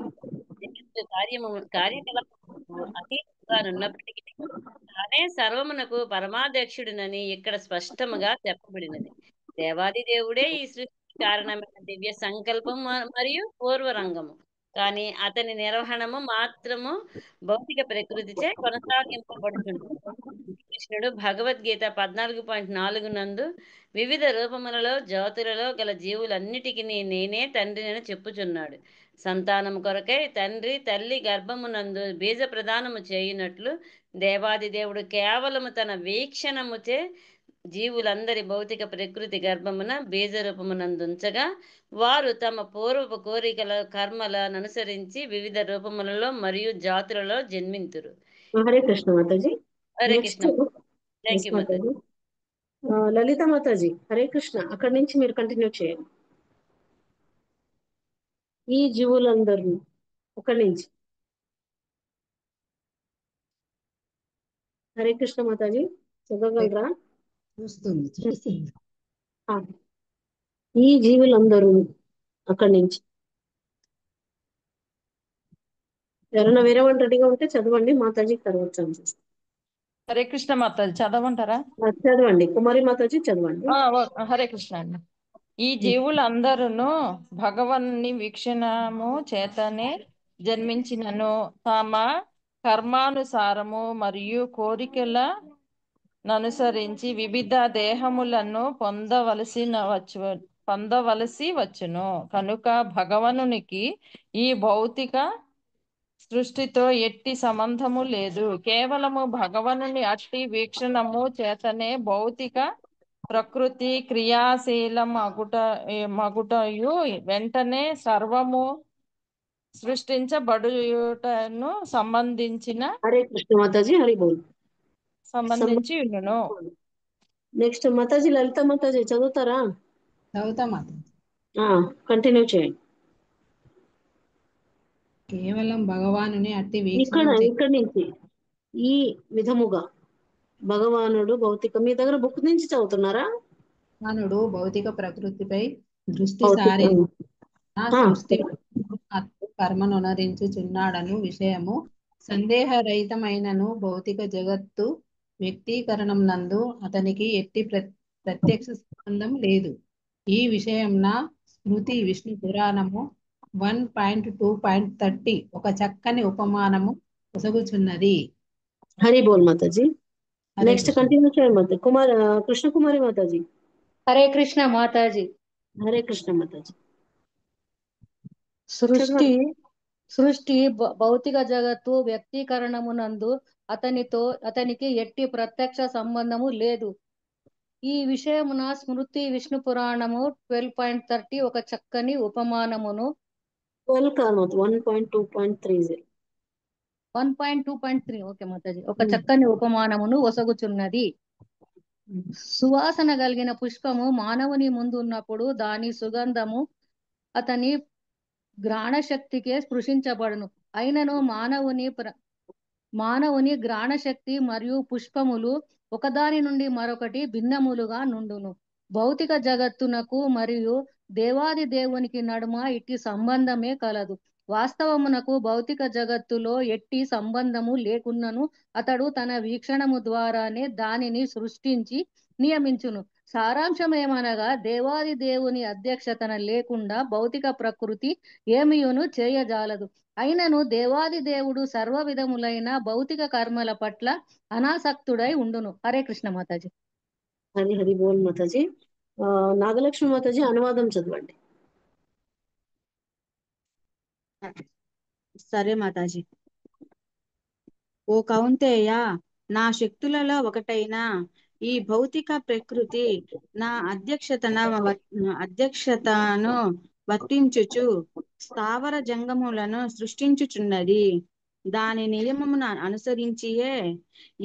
కార్యకలాపము అతీతంగానున్నప్పటికీ తానే సర్వమునకు పరమాధ్యక్షుడినని ఇక్కడ స్పష్టముగా చెప్పబడినది. దేవాది దేవుడే ఈ సృష్టి కారణమైన దివ్య సంకల్పం మరియు పూర్వరంగము. కానీ అతని నిర్వహణము మాత్రము భౌతిక ప్రకృతిచే కొనసాగింపబడుతుంది. కృష్ణుడు భగవద్గీత 14.4 నందు వివిధ రూపములలో జాతులలో గల జీవులన్నిటికీ నేనే తండ్రిని చెప్పుచున్నాడు. సంతానము కొరకై తండ్రి తల్లి గర్భమునందు బీజ ప్రదానము చేయునట్లు దేవాది దేవుడు కేవలము తన వీక్షణముచే జీవులందరి భౌతిక ప్రకృతి గర్భమున బీజ రూపమునందుంచగా వారు తమ పూర్వపు కోరికల కర్మలను అనుసరించి వివిధ రూపములలో మరియు జాతులలో జన్మింతురు. హరే కృష్ణ మాతాజీ. హరే కృష్ణ. థ్యాంక్ యూ మాతాజీ. లలిత మాతాజీ హరే కృష్ణ. అక్కడి నుంచి మీరు కంటిన్యూ చేయండి. ఈ జీవులందరూ ఒకటి నుంచి. హరే కృష్ణ మాతాజీ చదవగలరా? ఈ జీవులందరూ అక్కడి నుంచి. ఎవరైనా వేరే వాళ్ళు రెడీగా ఉంటే చదవండి, మాతాజీ తర్వాత చదివిస్తాను. హరే కృష్ణ మాతాజీ చదవమంటారా? చదవండి. కుమారి మాతాజీ చదవండి. హరే కృష్ణ అండి. ఈ జీవులందరూ భగవన్ని వీక్షణము చేతనే జన్మించినను తమ కర్మానుసారము మరియు కోరికలను అనుసరించి వివిధ దేహములను పొందవలసి పొందవలసి వచ్చును. కనుక భగవనునికి ఈ భౌతిక సృష్టితో ఎట్టి సంబంధము లేదు. కేవలము భగవనుని అట్టి వీక్షణము చేతనే భౌతిక ప్రకృతి క్రియాశీలం మగుటయు వెంటనే సర్వము సృష్టించబడుటను హరే కృష్ణ మాతాజీ, హరి బోల్. సంబంధించి ఉండును. నెక్స్ట్ మాతాజీ లలిత మాతాజీ చదువుతారా? చదువుతా మాత. కంటిన్యూ చేయండి. కేవలం భగవానుని అట్టి ఇక్కడ వీక్షణం నుంచి ఈ విధముగా భగవానుడు భౌతిక, మీ దగ్గర బుక్ నుంచి చదువుతున్నారా? భగవానుడు భౌతిక ప్రకృతిపై దృష్టి భౌతిక, సారి సృష్టి చెప్పండి. కర్మనునరించుచున్నాడను విషయము సందేహరహితమైనను భౌతిక జగత్తు వ్యక్తీకరణం నందు అతనికి ఎట్టి ప్రత్యక్ష సంబంధం లేదు. ఈ విషయంన స్మృతి విష్ణు పురాణము 1.2.30 ఒక చక్కని ఉపమానము పొసగుచున్నది. హరి బోల్ మాతాజీ. నెక్స్ట్ కంటిన్యూ చేయండి మాతాజీ. కృష్ణ కుమారి మాతాజీ. హరే కృష్ణ మాతాజీ. హరే కృష్ణ మాతాజీ. సృష్టి భౌతిక జగత్తు వ్యక్తీకరణమునందు అతనికి ఎట్టి ప్రత్యక్ష సంబంధము లేదు. ఈ విషయమున స్మృతి విష్ణు పురాణము 12.30 ఒక చక్కని ఉపమానమును 1.2.3 ఓకే మాతాజీ, ఒక చక్కని ఉపమానమును ఒసగుచున్నది. సువాసన కలిగిన పుష్పము మానవుని ముందు ఉన్నప్పుడు దాని సుగంధము అతని గ్రాణశక్తికే స్పృశించబడును. అయినను మానవుని గ్రాణశక్తి మరియు పుష్పములు ఒకదాని నుండి మరొకటి భిన్నములుగా నుండును. భౌతిక జగత్తునకు మరియు దేవాది దేవునికి నడుమ ఇట్టి సంబంధమే కలదు. వాస్తవమునకు భౌతిక జగత్తులో ఎట్టి సంబంధము లేకున్నను అతడు తన వీక్షణము ద్వారానే దానిని సృష్టించి నియమించును. సారాంశమేమనగా దేవాది దేవుని అధ్యక్షతన లేకుండా భౌతిక ప్రకృతి ఏమియును చేయజాలదు. అయినను దేవాది దేవుడు సర్వ విధములైన భౌతిక కర్మల పట్ల అనాసక్తుడై ఉండును. హరే కృష్ణ మాతాజీ. హరి హరి బోల్ మాతాజీ. నాగలక్ష్మి మాతాజీ అనువాదం చదవండి. సరే మాతాజీ. ఓ కౌంతేయ, నా శక్తులలో ఒకటైన ఈ భౌతిక ప్రకృతి నా అధ్యక్షతను వర్తించుచు స్థావర జంగములను సృష్టించుచున్నది. దాని నియమమును అనుసరించియే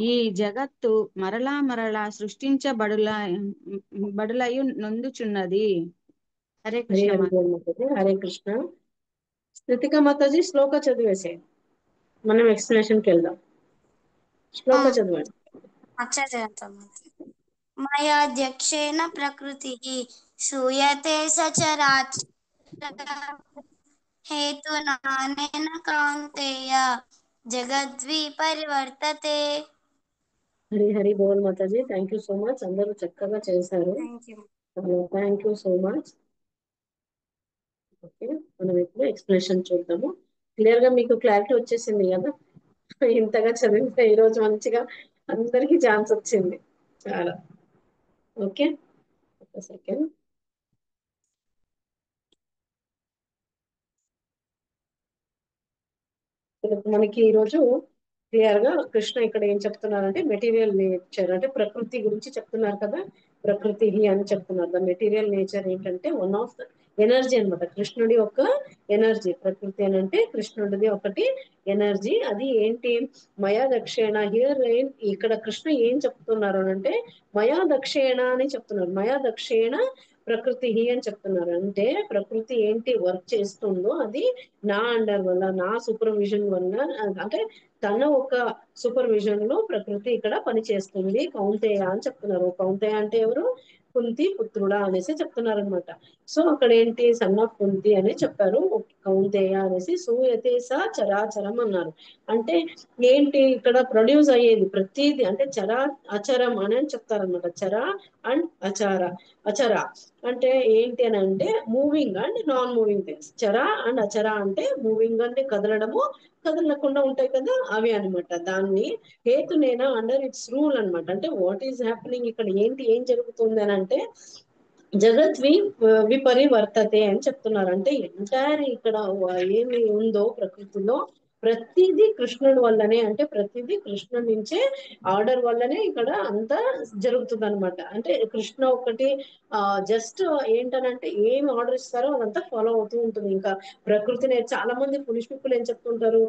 ఈ జగత్తు మరలా మరలా సృష్టించబడులయు నొందుచున్నది. హరే కృష్ణ. హరే కృష్ణ. స్థితిక మాతాజీ శ్లోక చదివేసే మనం ఎక్స్ప్లెనేషన్కి వెళ్దాం. శ్లోక చదవండి. మయాధ్యక్షేణ ప్రకృతి శ్రూయతే సచరాచరం హేతునానేన కౌంతేయ జగద్వి పరివర్తతే. హరి హరి బోల్ Mataji. Thank you so much. అందరూ చక్కగా చేశారు. Thank you so much. Okay, మనం ఇప్పుడు ఎక్స్ప్లెనేషన్ చూద్దాము. క్లియర్ గా మీకు క్లారిటీ వచ్చేసింది కదా? ఇంతగా చదివితే ఈరోజు మంచిగా అందరికీ ఛాన్స్ వచ్చింది చాలా. ఓకే, ఒక సెకండ్. మనకి ఈరోజు క్లియర్ గా కృష్ణ ఇక్కడ ఏం చెప్తున్నారంటే మెటీరియల్ నేచర్ అంటే ప్రకృతి గురించి చెప్తున్నారు కదా. ప్రకృతి అని చెప్తున్నారు. ద మెటీరియల్ నేచర్ ఏంటంటే వన్ ఆఫ్ ద ఎనర్జీ అనమాట. కృష్ణుడి యొక్క ఎనర్జీ ప్రకృతి అని అంటే కృష్ణుడిది ఒకటి ఎనర్జీ. అది ఏంటి? మయా దక్షేణ. హియర్ ఇక్కడ కృష్ణ ఏం చెప్తున్నారు అంటే మయా దక్షేణ అని చెప్తున్నారు. మయా దక్షేణ ప్రకృతి అని చెప్తున్నారు. అంటే ప్రకృతి ఏంటి వర్క్ చేస్తుందో అది నా అండర్ వల్ల, నా సూపర్విజన్ వల్ల, అంటే తన ఒక సూపర్విజన్ లో ప్రకృతి ఇక్కడ పనిచేస్తుంది కౌంతేయ అని చెప్తున్నారు. కౌంతేయ అంటే ఎవరు? కుంతి పుత్రుడా అనేసి చెప్తున్నారు అనమాట. సో అక్కడ ఏంటి? సన్ ఆఫ్ కుంతి అని చెప్పారు. కౌంతేయ అనేసి సూయతేస చరాచరం అన్నారు. అంటే ఏంటి? ఇక్కడ ప్రొడ్యూస్ అయ్యేది ప్రతిదీ అంటే చరా అచరం అని చెప్తారనమాట. చర అండ్ అచర అంటే ఏంటి అని అంటే moving and non moving things. చర అండ్ అచర అంటే మూవింగ్ అంటే కదలడము, కదలకుండా ఉంటాయి కదా అవి అనమాట. దాన్ని హేతునేనా అండర్ ఇట్స్ రూల్ అనమాట. అంటే వాట్ ఈస్ హ్యాపెనింగ్ ఇక్కడ ఏంటి, ఏం జరుగుతుంది అని అంటే జగత్వి విపరివర్తతే అని చెప్తున్నారు. అంటే ఎంటైర్ ఇక్కడ ఏమి ఉందో ప్రకృతిలో ప్రతిదీ కృష్ణుడి వల్లనే, అంటే ప్రతిదీ కృష్ణుడి నుంచే ఆర్డర్ వల్లనే ఇక్కడ అంతా జరుగుతుంది అనమాట. అంటే కృష్ణ ఒకటి జస్ట్ ఏంటనంటే ఏమి ఆర్డర్ ఇస్తారో అదంతా ఫాలో అవుతూ ఉంటుంది. ఇంకా ప్రకృతిని చాలా మంది పులిష్ పీపుల్ ఏం చెప్తుంటారు,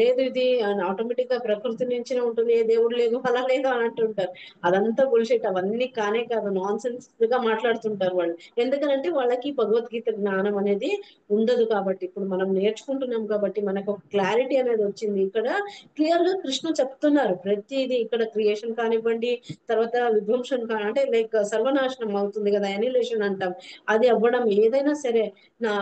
లేదు ఇది ఆటోమేటిక్ గా ప్రకృతి నుంచినే ఉంటుంది, ఏ దేవుడు లేదు అలా లేదు అని అంటుంటారు. అదంతా బుల్షిట్, అవన్నీ కానే కాదు, నాన్ సెన్స్ గా మాట్లాడుతుంటారు వాళ్ళు. ఎందుకనంటే వాళ్ళకి భగవద్గీత జ్ఞానం అనేది ఉండదు కాబట్టి. ఇప్పుడు మనం నేర్చుకుంటున్నాం కాబట్టి మనకు ఒక క్లారిటీ అనేది వచ్చింది. ఇక్కడ క్లియర్ గా కృష్ణ చెప్తున్నారు ప్రతిదీ. ఇక్కడ క్రియేషన్ కానివ్వండి, తర్వాత విధ్వంసం అంటే లైక్ సర్వనాశనం అవుతుంది కదా, ఎనిలేషన్ అంటాం, అది అవ్వడం ఏదైనా సరే నా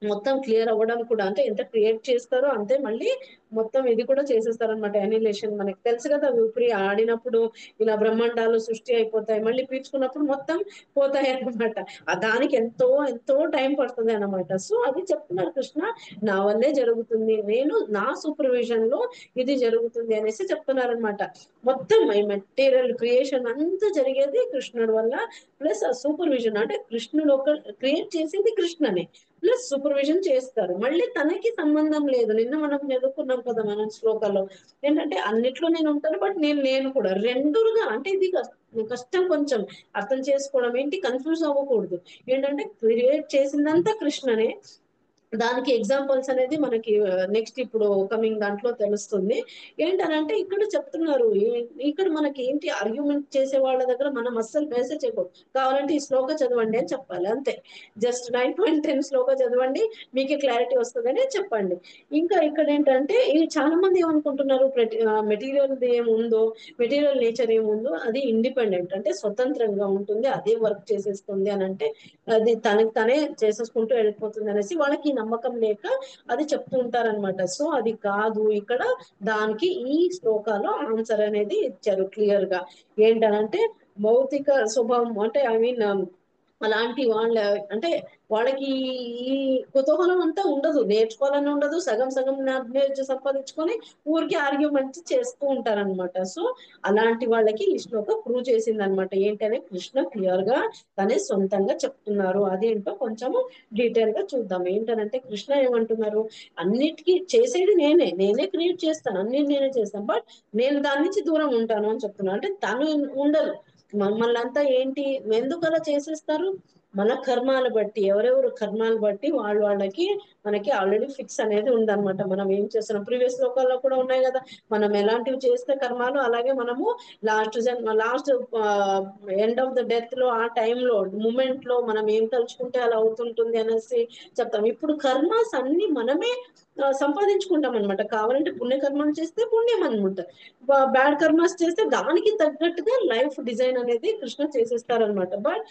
మొత్తం క్లియర్ అవ్వడం కూడా, అంటే ఎంత క్రియేట్ చేస్తారో అంతే మళ్ళీ మొత్తం ఇది కూడా చేసేస్తారు అనమాట, ఎనిలేషన్. మనకి తెలుసు కదా, ఊపిరి ఆడినప్పుడు ఇలా బ్రహ్మాండాలు సృష్టి అయిపోతాయి, మళ్ళీ పీల్చుకున్నప్పుడు మొత్తం పోతాయి అనమాట. దానికి ఎంతో ఎంతో టైం పడుతుంది అనమాట. సో అది చెప్తున్నారు కృష్ణ, నా వల్లే జరుగుతుంది, నేను నా సూపర్విజన్ లో ఇది జరుగుతుంది అనేసి చెప్తున్నారు అనమాట. మొత్తం ఈ మెటీరియల్ క్రియేషన్ అంతా జరిగేది కృష్ణుడి వల్ల, ప్లస్ ఆ సూపర్విజన్ అంటే కృష్ణుడు ఒక క్రియేట్ చేసేది కృష్ణనే, ప్లస్ సూపర్విజన్ చేస్తారు. మళ్ళీ తనకి సంబంధం లేదు. నిన్న మనం చదువుకున్నాం కదా మనం శ్లోకాల్లో ఏంటంటే అన్నిట్లో నేను ఉంటాను, బట్ నేను కూడా రెండుగా, అంటే ఇది కష్టం కొంచెం అర్థం చేసుకోవడం. ఏంటి, కన్ఫ్యూజ్ అవ్వకూడదు. ఏంటంటే క్రియేట్ చేసిందంతా కృష్ణనే, దానికి ఎగ్జాంపుల్స్ అనేది మనకి నెక్స్ట్ ఇప్పుడు కమింగ్ దాంట్లో తెలుస్తుంది. ఏంటనంటే ఇక్కడ చెప్తున్నారు, ఇక్కడ మనకి ఏంటి ఆర్గ్యుమెంట్ చేసే వాళ్ళ దగ్గర మనం అస్సలు మెసేజ్ చేయకూడదు. కావాలంటే ఈ శ్లోక చదవండి అని చెప్పాలి అంతే. జస్ట్ 9.10 శ్లోక చదవండి, మీకే క్లారిటీ వస్తుందని చెప్పండి. ఇంకా ఇక్కడ ఏంటంటే చాలా మంది ఏమనుకుంటున్నారు, మెటీరియల్ ఏముందో, మెటీరియల్ నేచర్ ఏముందో అది ఇండిపెండెంట్, అంటే స్వతంత్రంగా ఉంటుంది, అదే వర్క్ చేసేస్తుంది అని, అంటే అది తనకి తనే చేసేసుకుంటూ వెళ్ళిపోతుంది అనేసి వాళ్ళకి నమ్మకం లేక అది చెప్తూ ఉంటారనమాట. సో అది కాదు, ఇక్కడ దానికి ఈ శ్లోకాలో ఆన్సర్ అనేది ఇచ్చారు క్లియర్ గా. ఏంటనంటే భౌతిక స్వభావం, అంటే ఐ మీన్ అలాంటి వాళ్ళ, అంటే వాళ్ళకి ఈ కుతూహలం అంతా ఉండదు, నేర్చుకోవాలని ఉండదు, సగం సగం నాలెడ్జ్ సంపాదించుకొని ఊరికి ఆర్గ్యుమెంట్ చేస్తూ ఉంటారనమాట. సో అలాంటి వాళ్ళకి ఈ శ్లోకం ప్రూవ్ చేసింది అనమాట. ఏంటనే కృష్ణ క్లియర్ గా తనే సొంతంగా చెప్తున్నారు. అదేంటో కొంచెము డీటెయిల్ గా చూద్దాం. ఏంటనంటే కృష్ణ ఏమంటున్నారు, అన్నిటికీ చేసేది నేనే క్రియేట్ చేస్తాను, అన్ని నేనే చేస్తాను, బట్ నేను దాని నుంచి దూరం ఉంటాను అని చెప్తున్నాను. అంటే తను ఉండరు, మమ్మల్ని అంతా ఏంటి ఎందుకు అలా చేసేస్తారు, మన కర్మాలు బట్టి, ఎవరెవరు కర్మాలు బట్టి వాళ్ళకి మనకి ఆల్రెడీ ఫిక్స్ అనేది ఉందన్నమాట. మనం ఏం చేస్తున్నాం, ప్రీవియస్ లోకాల్లో కూడా ఉన్నాయి కదా, మనం ఎలాంటివి చేస్తే కర్మాలు, అలాగే మనము last end of the death లో ఆ టైంలో మూమెంట్ లో మనం ఏం తలుచుకుంటే అలా అవుతుంటుంది అనేసి చెప్తాం. ఇప్పుడు కర్మాస్ అన్ని మనమే సంపాదించుకుంటాం అనమాట. కావాలంటే పుణ్యకర్మలు చేస్తే పుణ్యం అనమాట, బ్యాడ్ కర్మాస్ చేస్తే దానికి తగ్గట్టుగా లైఫ్ డిజైన్ అనేది కృష్ణ చేసేస్తారనమాట. బట్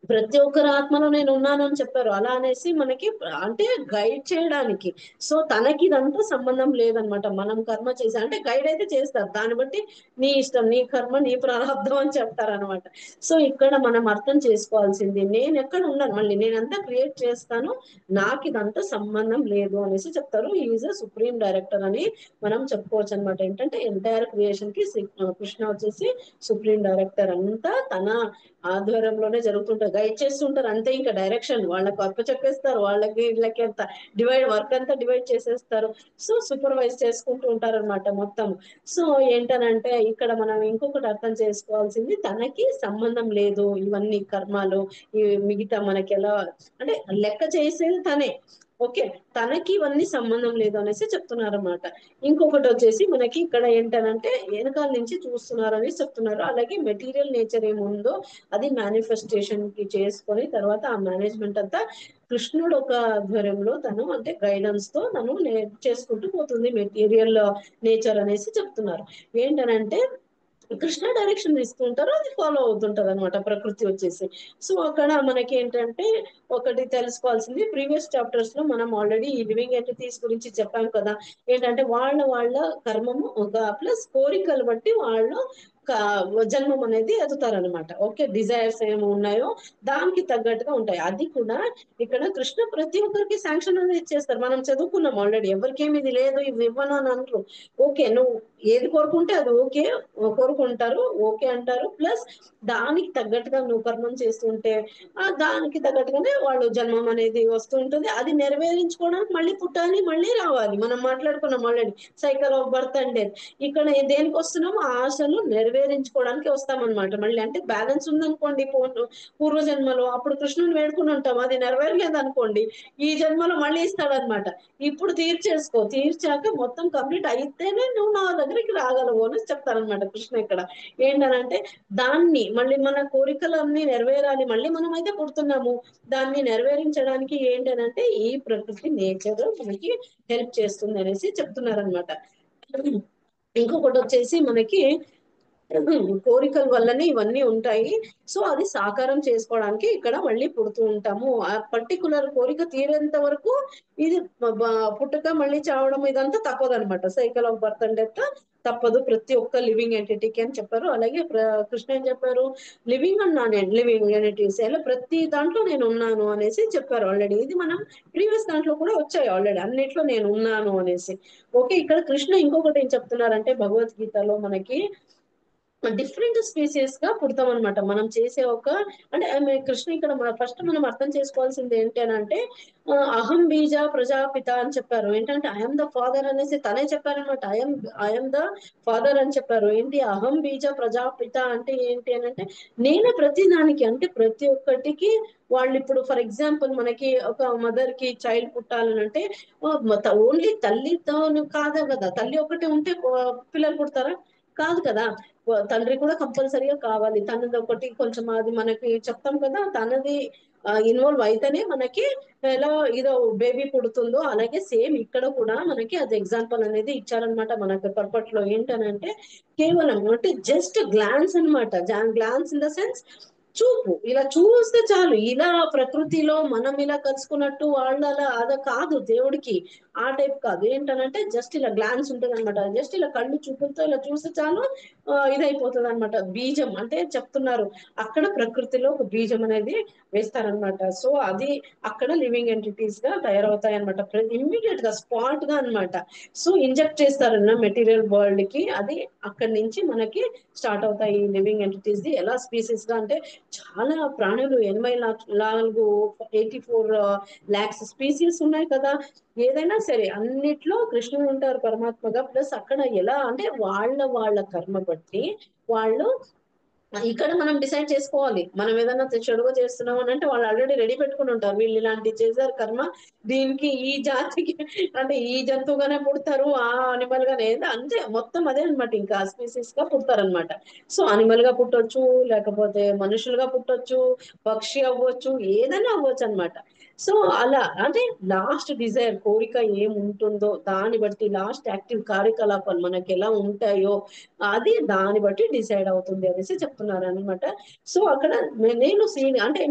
ప్రతి ఒక్కరి ఆత్మలో నేను ఉన్నాను అని చెప్పారు. అలా అనేసి మనకి అంటే గైడ్ చేయడానికి. సో తనకి ఇదంతా సంబంధం లేదనమాట. మనం కర్మ చేసా అంటే గైడ్ అయితే చేస్తారు, దాన్ని బట్టి నీ ఇష్టం, నీ కర్మ నీ ప్రారంధం అని చెప్తారనమాట. సో ఇక్కడ మనం అర్థం చేసుకోవాల్సింది, నేను ఎక్కడ ఉన్నాను, మళ్ళీ నేనంతా క్రియేట్ చేస్తాను, నాకు ఇదంతా సంబంధం లేదు అనేసి చెప్తారు. ఈజ్ అ సుప్రీం డైరెక్టర్ అని మనం చెప్పుకోవచ్చు అనమాట. ఏంటంటే ఎంటైర్ క్రియేషన్ కి కృష్ణ వచ్చేసి సుప్రీం డైరెక్టర్, అంతా తన ఆధ్వర్యంలోనే జరుగుతుంటారు, గైడ్ చేస్తుంటారు అంతే. ఇంకా డైరెక్షన్ వాళ్ళకి అప్ప చెప్పేస్తారు, వాళ్ళకి వీళ్ళకి అంత వర్క్ అంతా డివైడ్ చేసేస్తారు. సో సూపర్వైజ్ చేసుకుంటూ ఉంటారు అనమాట మొత్తం. సో ఏంటనంటే ఇక్కడ మనం ఇంకొకటి అర్థం చేసుకోవాల్సింది, తనకి సంబంధం లేదు ఇవన్నీ కర్మాలు, ఈ మిగతా మనకి ఎలా అంటే లెక్క చేసేది తనే, ఓకే, తనకి ఇవన్నీ సంబంధం లేదు అనేసి చెప్తున్నారు అనమాట. ఇంకొకటి వచ్చేసి మనకి ఇక్కడ ఏంటనంటే వెనకాల నుంచి చూస్తున్నారు అనేసి చెప్తున్నారు. అలాగే మెటీరియల్ నేచర్ ఏముందో అది మేనిఫెస్టేషన్ కి చేసుకొని తర్వాత ఆ మేనేజ్మెంట్ అంతా కృష్ణుడు ఒక ఆధ్వర్యంలో తను, అంటే గైడెన్స్ తో తను చేసుకుంటూ పోతుంది మెటీరియల్ నేచర్ అనేసి చెప్తున్నారు. ఏంటనంటే కృష్ణ డైరెక్షన్ ఇస్తూ ఉంటారు, అది ఫాలో అవుతుంటది అనమాట ప్రకృతి వచ్చేసి. సో అక్కడ మనకి ఏంటంటే ఒకటి తెలుసుకోవాల్సింది, ప్రీవియస్ చాప్టర్స్ లో మనం ఆల్రెడీ ఈ లివింగ్ ఎంటిటీస్ గురించి చెప్పాం కదా. ఏంటంటే వాళ్ళ కర్మము ఒక ప్లస్ కోరికలు బట్టి వాళ్ళు జన్మం అనేది ఎదుగుతారనమాట. ఓకే, డిజైర్స్ ఏమి ఉన్నాయో దానికి తగ్గట్టుగా ఉంటాయి. అది కూడా ఇక్కడ కృష్ణ ప్రతి ఒక్కరికి శాంక్షన్ అనేది ఇచ్చేస్తారు. మనం చదువుకున్నాం ఆల్రెడీ. ఎవరికేమి ఇది లేదు ఇవి ఇవ్వను అని అంటారు. ఓకే, నువ్వు ఏది కోరుకుంటే అది ఓకే కోరుకుంటారు, ఓకే అంటారు. ప్లస్ దానికి తగ్గట్టుగా నువ్వు కర్మం చేస్తుంటే దానికి తగ్గట్టుగానే వాళ్ళు జన్మం అనేది వస్తూ ఉంటుంది. అది నెరవేరించుకోవడానికి మళ్ళీ పుట్టాలి, మళ్ళీ రావాలి. మనం మాట్లాడుకున్నాం already cycle of birth and death. ఇక్కడ దేనికి వస్తున్నామో ఆ ఆశలు నెరవేరించుకోవడానికి వస్తామన్నమాట. మళ్ళీ అంటే బ్యాలెన్స్ ఉందనుకోండి పూర్వజన్మలో, అప్పుడు కృష్ణుని వేడుకుని ఉంటాం, అది నెరవేరలేదు అనుకోండి ఈ జన్మలో మళ్ళీ ఇస్తాడనమాట. ఇప్పుడు తీర్చాక మొత్తం కంప్లీట్ అయితేనే నువ్వు నా దగ్గరికి రాగలవు అని చెప్తారనమాట కృష్ణ. ఇక్కడ ఏంటనంటే దాన్ని మళ్ళీ మన కోరికలన్నీ నెరవేరాలి, మళ్ళీ మనం అయితే పుడుతున్నాము, దాన్ని నెరవేరించడానికి ఏంటనంటే ఈ ప్రకృతి నేచర్ మనకి హెల్ప్ చేస్తుంది అనేసి చెప్తున్నారనమాట. ఇంకొకటి వచ్చేసి మనకి కోరికల వల్లనే ఇవన్నీ ఉంటాయి. సో అది సాకారం చేసుకోవడానికి ఇక్కడ మళ్ళీ పుడుతూ ఉంటాము. ఆ పర్టికులర్ కోరిక తీరేంత వరకు ఇది పుట్టుక మళ్ళీ చావడం ఇదంతా తప్పదనమాట. Cycle of birth and death తప్పదు ప్రతి ఒక్క లివింగ్ ఎంటిటీకి అని చెప్పారు. అలాగే కృష్ణ ఏం చెప్పారు, living and non living entities ఎలా ప్రతి దాంట్లో నేను ఉన్నాను అనేసి చెప్పారు ఆల్రెడీ. ఇది మనం ప్రీవియస్ దాంట్లో కూడా వచ్చాయి ఆల్రెడీ, అన్నిట్లో నేను ఉన్నాను అనేసి. ఓకే, ఇక్కడ కృష్ణ ఇంకొకటి ఏం చెప్తున్నారంటే భగవద్గీతలో మనకి డిఫరెంట్ స్పీసీస్ గా పుడతాం అనమాట. మనం చేసే అంటే కృష్ణ ఇక్కడ ఫస్ట్ మనం అర్థం చేసుకోవాల్సింది ఏంటి అని అంటే అహం బీజ ప్రజాపిత అని చెప్పారు. ఏంటంటే ఐఎమ్ ద ఫాదర్ అనేసి తనే చెప్పారనమాట. ఐఎమ్ ద ఫాదర్ అని చెప్పారు. ఏంటి అహం బీజ ప్రజాపిత అంటే ఏంటి అని అంటే నేనే ప్రతి దానికి, అంటే ప్రతి ఒక్కటికి వాళ్ళు ఇప్పుడు ఫర్ ఎగ్జాంపుల్ మనకి ఒక మదర్ కి చైల్డ్ పుట్టాలని అంటే ఓన్లీ తల్లితో కాదు కదా, తల్లి ఒకటి ఉంటే పిల్లలు పుడతారా? కాదు కదా, తండ్రి కూడా కంపల్సరీగా కావాలి. తనది ఒకటి కొంచెం అది మనకి చెప్తాం కదా, తనది ఇన్వాల్వ్ అయితేనే మనకి ఎలా ఇదో బేబీ పుడుతుందో అలాగే సేమ్ ఇక్కడ కూడా మనకి అది ఎగ్జాంపుల్ అనేది ఇచ్చారనమాట మనకి పర్పట్లో. ఏంటనంటే కేవలం అంటే జస్ట్ గ్లాన్స్ అనమాట. గ్లాన్స్ ఇన్ ద సెన్స్ చూపు, ఇలా చూస్తే చాలు. ఇలా ప్రకృతిలో మనం ఇలా కలుసుకున్నట్టు వాళ్ళు అలా కాదు దేవుడికి, ఆ టైప్ కాదు. ఏంటనంటే జస్ట్ ఇలా గ్లాన్స్ ఉంటుంది అనమాట. జస్ట్ ఇలా కళ్ళు చూపులతో ఇలా చూస్తే చాలు ఇదైపోతుంది అనమాట. బీజం అంటే చెప్తున్నారు అక్కడ ప్రకృతిలో ఒక బీజం అనేది వేస్తారనమాట. సో అది అక్కడ లివింగ్ ఎంటిటీస్ గా తయారవుతాయి అనమాట, ఇమ్మీడియట్ గా స్పాట్ గా అనమాట. సో ఇంజెక్ట్ చేస్తారన్న మెటీరియల్ వరల్డ్ కి, అది అక్కడి నుంచి మనకి స్టార్ట్ అవుతాయి ఈ లివింగ్ ఎంటిటీస్ ది. ఎలా స్పీసీస్ గా అంటే చాలా ప్రాణులు 84 lakhs స్పీసీస్ ఉన్నాయి కదా. ఏదైనా సరే అన్నిట్లో కృష్ణుడు ఉంటారు పరమాత్మగా. ప్లస్ అక్కడ ఎలా అంటే వాళ్ళ కర్మ బట్టి వాళ్ళు ఇక్కడ మనం డిసైడ్ చేసుకోవాలి. మనం ఏదైనా చెడుగా చేస్తున్నాం అని అంటే వాళ్ళు ఆల్రెడీ రెడీ పెట్టుకుని ఉంటారు, వీళ్ళు ఇలాంటి చేశారు కర్మ, దీనికి ఈ జాతికి అంటే ఈ జంతువుగానే పుడతారు, ఆ అనిమల్ గానే అంతే మొత్తం అదే అనమాట. ఇంకా స్పీసీస్ గా పుడతారనమాట. సో అనిమల్ గా పుట్టొచ్చు, లేకపోతే మనుషులుగా పుట్టొచ్చు, పక్షి అవ్వచ్చు, ఏదైనా అవ్వచ్చు అనమాట. సో అలా అంటే లాస్ట్ డిజైర్ కోరిక ఏముంటుందో దాన్ని బట్టి లాస్ట్ యాక్టివ్ కార్యకలాపాలు మనకి ఎలా ఉంటాయో అది దాన్ని బట్టి డిసైడ్ అవుతుంది అనేసి చెప్తున్నారు అనమాట. సో అక్కడ నేను అంటే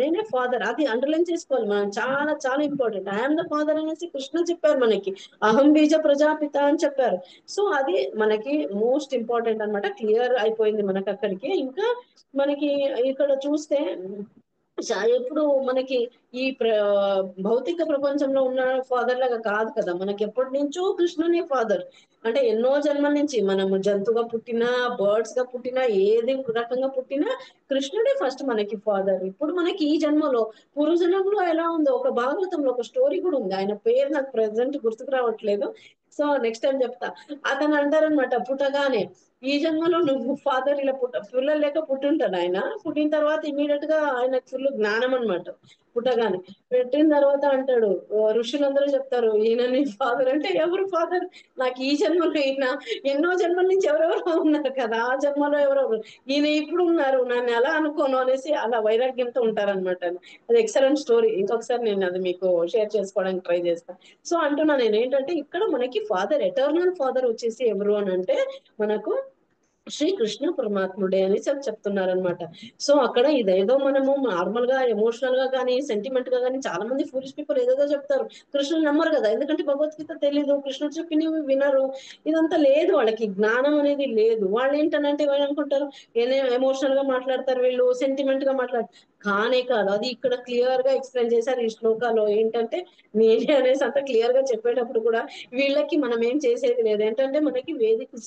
నేనే ఫాదర్, అది అండర్లైన్ చేసుకోవాలి మనం. చాలా చాలా ఇంపార్టెంట్. ఐఎమ్ ద ఫాదర్ అనేసి కృష్ణ చెప్పారు మనకి, అహం బీజ ప్రజాపిత అని చెప్పారు. సో అది మనకి మోస్ట్ ఇంపార్టెంట్ అనమాట. క్లియర్ అయిపోయింది మనకి అక్కడికి. ఇంకా మనకి ఇక్కడ చూస్తే ఎప్పుడు మనకి ఈ భౌతిక ప్రపంచంలో ఉన్న ఫాదర్ లాగా కాదు కదా, మనకి ఎప్పటి నుంచో కృష్ణునే ఫాదర్. అంటే ఎన్నో జన్మల నుంచి మనము జంతువుగా పుట్టినా, బర్డ్స్ గా పుట్టినా, ఏది రకంగా పుట్టినా కృష్ణుడే ఫస్ట్ మనకి ఫాదర్. ఇప్పుడు మనకి ఈ జన్మలో, పూర్వజన్మలో ఎలా ఉందో ఒక భాగవతంలో ఒక స్టోరీ కూడా ఉంది. ఆయన పేరు నాకు ప్రెసెంట్ గుర్తుకు రావట్లేదు. సో నెక్స్ట్ టైం చెప్తా. అతను అంటారనమాట పుట్టగానే, ఈ జన్మలో నువ్వు ఫాదర్ ఇలా పిల్లలు లేక పుట్టుంటాడు ఆయన. పుట్టిన తర్వాత ఇమీడియట్ గా ఆయన ఫుల్ జ్ఞానం అనమాట. పుట్టగానే పెట్టిన తర్వాత అంటాడు, ఋషులందరూ చెప్తారు ఈయన నీ ఫాదర్ అంటే, ఎవరు ఫాదర్? నాకు ఈ జన్మలో ఈయన, ఎన్నో జన్మల నుంచి ఎవరెవరో ఉన్నారు కదా, ఆ జన్మలో ఎవరెవరు, ఈయన ఇప్పుడు ఉన్నారు, నన్ను ఎలా అనుకోను అనేసి అలా వైరాగ్యంతో ఉంటారనమాట. అది ఎక్సలెంట్ స్టోరీ. ఇంకొకసారి నేను అది మీకు షేర్ చేసుకోవడానికి ట్రై చేస్తాను. సో అంటున్నా నేను ఏంటంటే ఇక్కడ మనకి ఫాదర్, ఎటర్నల్ ఫాదర్ వచ్చేసి ఎవరు అని అంటే మనకు శ్రీకృష్ణ పరమాత్ముడే అని చెప్తున్నారనమాట. సో అక్కడ ఇదేదో మనము నార్మల్ గా ఎమోషనల్ గా కానీ సెంటిమెంట్ గా కానీ చాలా మంది ఫూలిష్ పీపుల్ ఏదేదో చెప్తారు, కృష్ణుని నమ్మరు కదా, ఎందుకంటే భగవద్గీత తెలీదు, కృష్ణుడు చెప్పినవి వినరు, ఇదంతా లేదు వాళ్ళకి, జ్ఞానం అనేది లేదు. వాళ్ళు ఏంటనంటే ఏమనుకుంటారు, ఎమోషనల్ గా మాట్లాడతారు, వీళ్ళు సెంటిమెంట్ గా మాట్లాడతారు. కానే కాదు, అది ఇక్కడ క్లియర్ గా ఎక్స్ప్లెయిన్ చేశారు ఈ శ్లోకాలో. ఏంటంటే నేనే అనేసి అంత క్లియర్ గా చెప్పేటప్పుడు కూడా వీళ్ళకి మనం ఏం చేసేది లేదు. ఏంటంటే మనకి వేదిక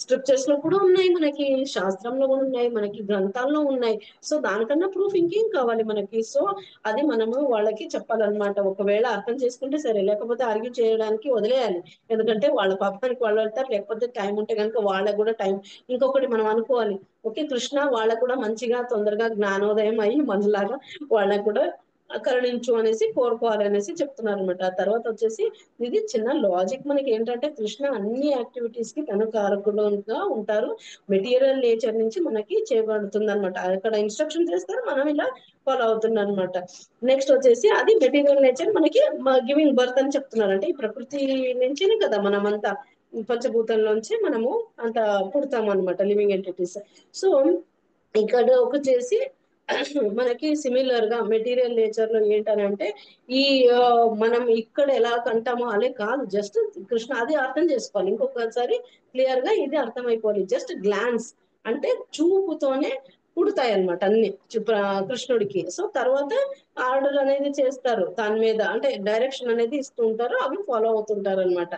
స్క్రిప్చర్స్ లో కూడా ఉన్నాయి, మనకి శాస్త్రంలో కూడా ఉన్నాయి, మనకి గ్రంథాల్లో ఉన్నాయి. సో దానికన్నా ప్రూఫ్ ఇంకేం కావాలి మనకి. సో అది మనము వాళ్ళకి చెప్పాలన్నమాట. ఒకవేళ అర్థం చేసుకుంటే సరే, లేకపోతే ఆర్గ్యూ చేయడానికి వదిలేయాలి. ఎందుకంటే వాళ్ళ పాపానికి వాళ్ళు వెళ్తారు, లేకపోతే టైం ఉంటే కనుక వాళ్ళకు కూడా టైం. ఇంకొకటి మనం అనుకోవాలి, ఓకే కృష్ణ వాళ్ళకు కూడా మంచిగా తొందరగా జ్ఞానోదయం అయ్యి మనలాగా వాళ్ళకు కూడా కరుణించు అనేసి కోరుకోవాలి అనేసి చెప్తున్నారు అనమాట. ఆ తర్వాత వచ్చేసి ఇది చిన్న లాజిక్ మనకి ఏంటంటే, కృష్ణ అన్ని యాక్టివిటీస్ కి తను కారకుడుగా ఉంటారు, మెటీరియల్ నేచర్ నుంచి మనకి చేయబడుతుంది అనమాట. అక్కడ ఇన్స్ట్రక్షన్ చేస్తారు, మనం ఇలా ఫాలో అవుతున్నాం అనమాట. నెక్స్ట్ వచ్చేసి అది మెటీరియల్ నేచర్ మనకి గివింగ్ బర్త్ అని చెప్తున్నారు. అంటే ఈ ప్రకృతి నుంచినే కదా మనం అంతా, పంచభూతంలోంచి మనము అంత పుడతాం అనమాట, లివింగ్ ఎంటిటీస్. సో ఇక్కడ వచ్చేసి మనకి సిమిలర్ గా మెటీరియల్ నేచర్ లో ఏంటనంటే, ఈ మనం ఇక్కడ ఎలా కంటామో అలే కాదు, జస్ట్ కృష్ణ అది అర్థం చేసుకోవాలి. ఇంకొకసారి క్లియర్ గా ఇది అర్థమైపోవాలి. జస్ట్ గ్లాన్స్ అంటే చూపుతోనే పుడతాయి అనమాట అన్ని కృష్ణుడికి. సో తర్వాత ఆర్డర్ అనేది చేస్తారు దాని మీద, అంటే డైరెక్షన్ అనేది ఇస్తూ ఉంటారు, అవి ఫాలో అవుతుంటారు అనమాట.